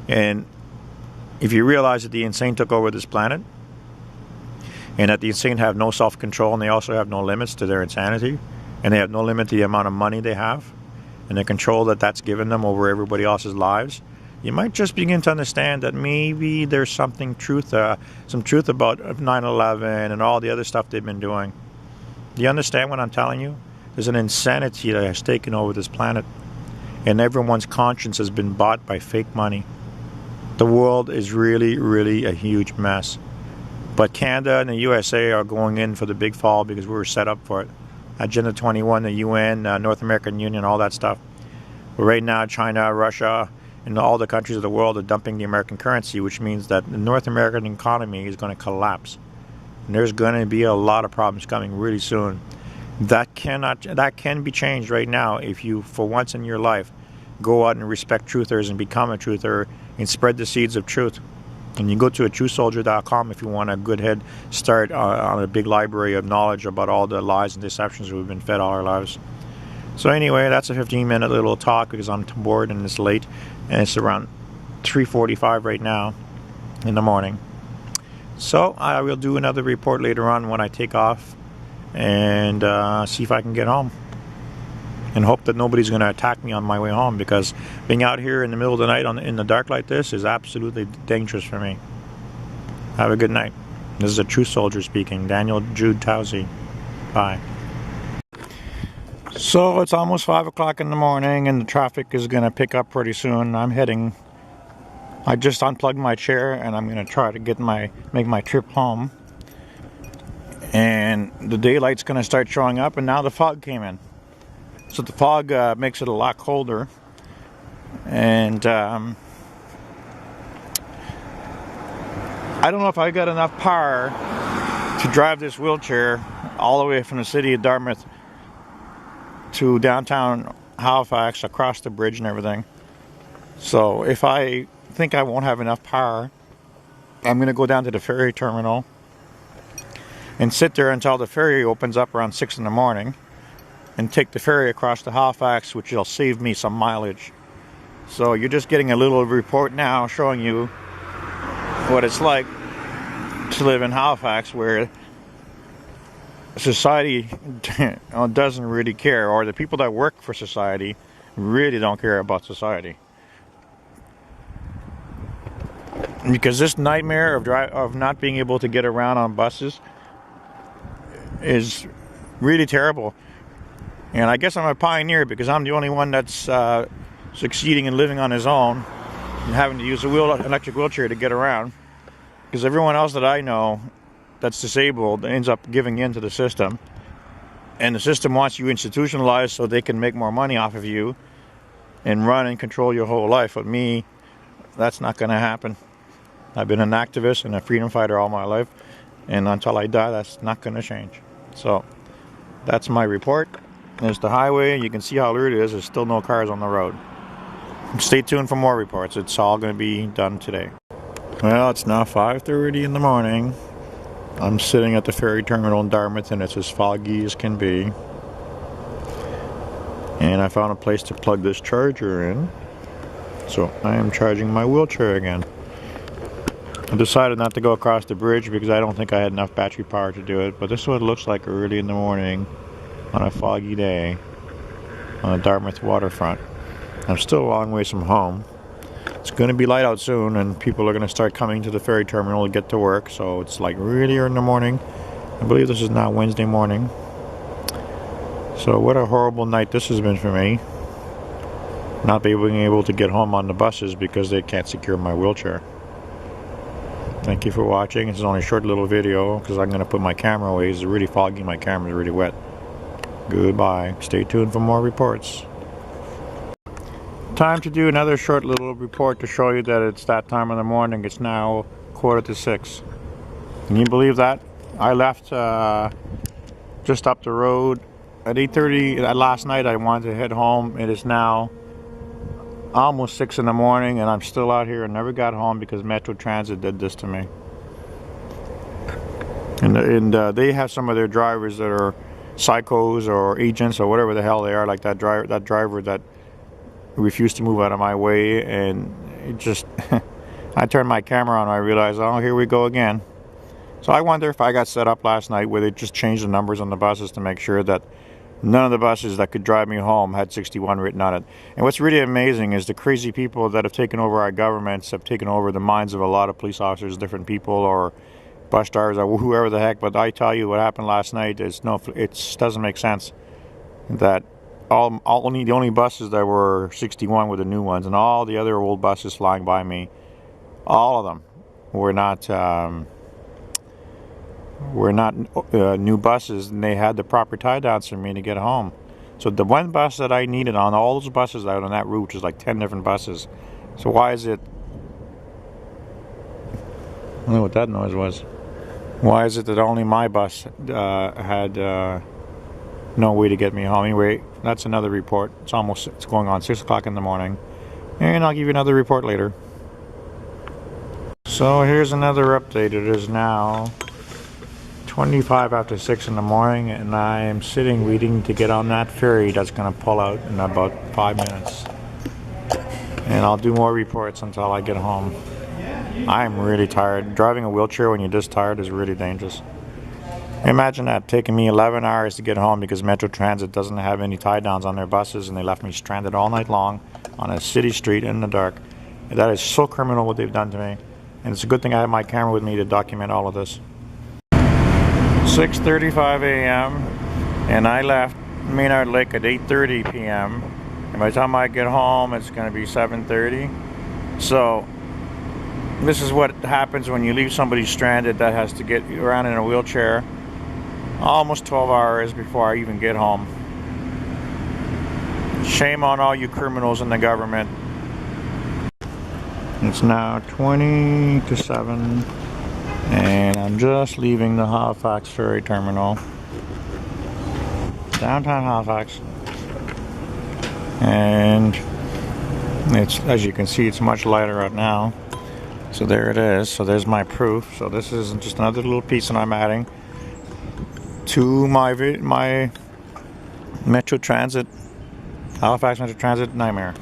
And if you realize that the insane took over this planet, and that the insane have no self-control, and they also have no limits to their insanity, and they have no limit to the amount of money they have, and the control that's given them over everybody else's lives, you might just begin to understand that maybe there's some truth about 9/11 and all the other stuff they've been doing. Do you understand what I'm telling you? There's an insanity that has taken over this planet, and everyone's conscience has been bought by fake money. The world is really, really a huge mess. But Canada and the USA are going in for the big fall, because we were set up for it. Agenda 21, the UN, North American Union, all that stuff. But right now, China, Russia, and all the countries of the world are dumping the American currency, which means that the North American economy is going to collapse. And there's going to be a lot of problems coming really soon. That can be changed right now if you, for once in your life, go out and respect truthers and become a truther and spread the seeds of truth. And you go to atruthsoldier.com if you want a good head start on a big library of knowledge about all the lies and deceptions we've been fed all our lives. So anyway, that's a 15-minute little talk, because I'm bored and it's late, and it's around 3:45 right now in the morning. So I will do another report later on when I take off, and see if I can get home, and hope that nobody's going to attack me on my way home, because being out here in the middle of the night in the dark like this is absolutely dangerous for me. Have a good night. This is a Truth Soldier speaking, Daniel J Towsey. Bye. So it's almost 5 o'clock in the morning, and the traffic is going to pick up pretty soon. I just unplugged my chair, and I'm going to try to make my trip home. And the daylight's going to start showing up, and now the fog came in. So the fog makes it a lot colder, and I don't know if I got enough power to drive this wheelchair all the way from the city of Dartmouth to downtown Halifax, across the bridge and everything. So if I think I won't have enough power, I'm going to go down to the ferry terminal and sit there until the ferry opens up around 6 in the morning, and take the ferry across to Halifax, which will save me some mileage. So you're just getting a little report now showing you what it's like to live in Halifax, where society doesn't really care, or the people that work for society really don't care about society. Because this nightmare of not being able to get around on buses is really terrible. And I guess I'm a pioneer because I'm the only one that's succeeding in living on his own and having to use a electric wheelchair to get around. Because everyone else that I know that's disabled ends up giving in to the system. And the system wants you institutionalized so they can make more money off of you and run and control your whole life. But me, that's not going to happen. I've been an activist and a freedom fighter all my life, and until I die, that's not going to change. So that's my report. There's the highway. You can see how weird it is. There's still no cars on the road. Stay tuned for more reports. It's all going to be done today. Well, it's now 5:30 in the morning. I'm sitting at the ferry terminal in Dartmouth, and it's as foggy as can be. And I found a place to plug this charger in. So I am charging my wheelchair again. I decided not to go across the bridge because I don't think I had enough battery power to do it. But this is what it looks like early in the morning on a foggy day on the Dartmouth waterfront. I'm still a long ways from home. It's going to be light out soon, and people are going to start coming to the ferry terminal to get to work. So it's like really early in the morning. I believe this is now Wednesday morning. So what a horrible night this has been for me. Not being able to get home on the buses because they can't secure my wheelchair. Thank you for watching. This is only a short little video because I'm going to put my camera away. It's really foggy. My camera is really wet. Goodbye. Stay tuned for more reports. Time to do another short little report to show you that it's that time in the morning. It's now 5:45. Can you believe that? I left just up the road at 8:30 last night. I wanted to head home. It is now almost 6 in the morning, and I'm still out here and never got home because Metro Transit did this to me. And they have some of their drivers that are psychos or agents or whatever the hell they are, like that driver that refused to move out of my way. And it just I turned my camera on and I realized, oh, here we go again. So I wonder if I got set up last night where they just changed the numbers on the buses to make sure that none of the buses that could drive me home had 61 written on it. And what's really amazing is the crazy people that have taken over our governments have taken over the minds of a lot of police officers, different people, or bus drivers, or whoever the heck. But I tell you, what happened last night is it doesn't make sense. That the only buses that were 61 were the new ones, and all the other old buses flying by me, all of them were not new buses, and they had the proper tie downs for me to get home. So the one bus that I needed on all those buses out on that route, which is like 10 different buses. So why is it, I don't know what that noise was. Why is it that only my bus had no way to get me home? Anyway, that's another report. It's going on 6 o'clock in the morning, and I'll give you another report later. So here's another update. It is now 25 after 6 in the morning, and I am sitting waiting to get on that ferry that's going to pull out in about 5 minutes. And I'll do more reports until I get home. I'm really tired. Driving a wheelchair when you're this tired is really dangerous. Imagine that, taking me 11 hours to get home because Metro Transit doesn't have any tie downs on their buses, and they left me stranded all night long on a city street in the dark. That is so criminal what they've done to me. And it's a good thing I have my camera with me to document all of this. 6:35 a.m. and I left Maynard Lake at 8:30 p.m. and by the time I get home it's going to be 7:30. So this is what happens when you leave somebody stranded that has to get around in a wheelchair almost 12 hours before I even get home. Shame on all you criminals in the government. It's now 20 to 7. And I'm just leaving the Halifax ferry terminal, downtown Halifax, and it's, as you can see, it's much lighter out now. So there it is. So there's my proof. So this is just another little piece that I'm adding to my Metro Transit, Halifax Metro Transit nightmare.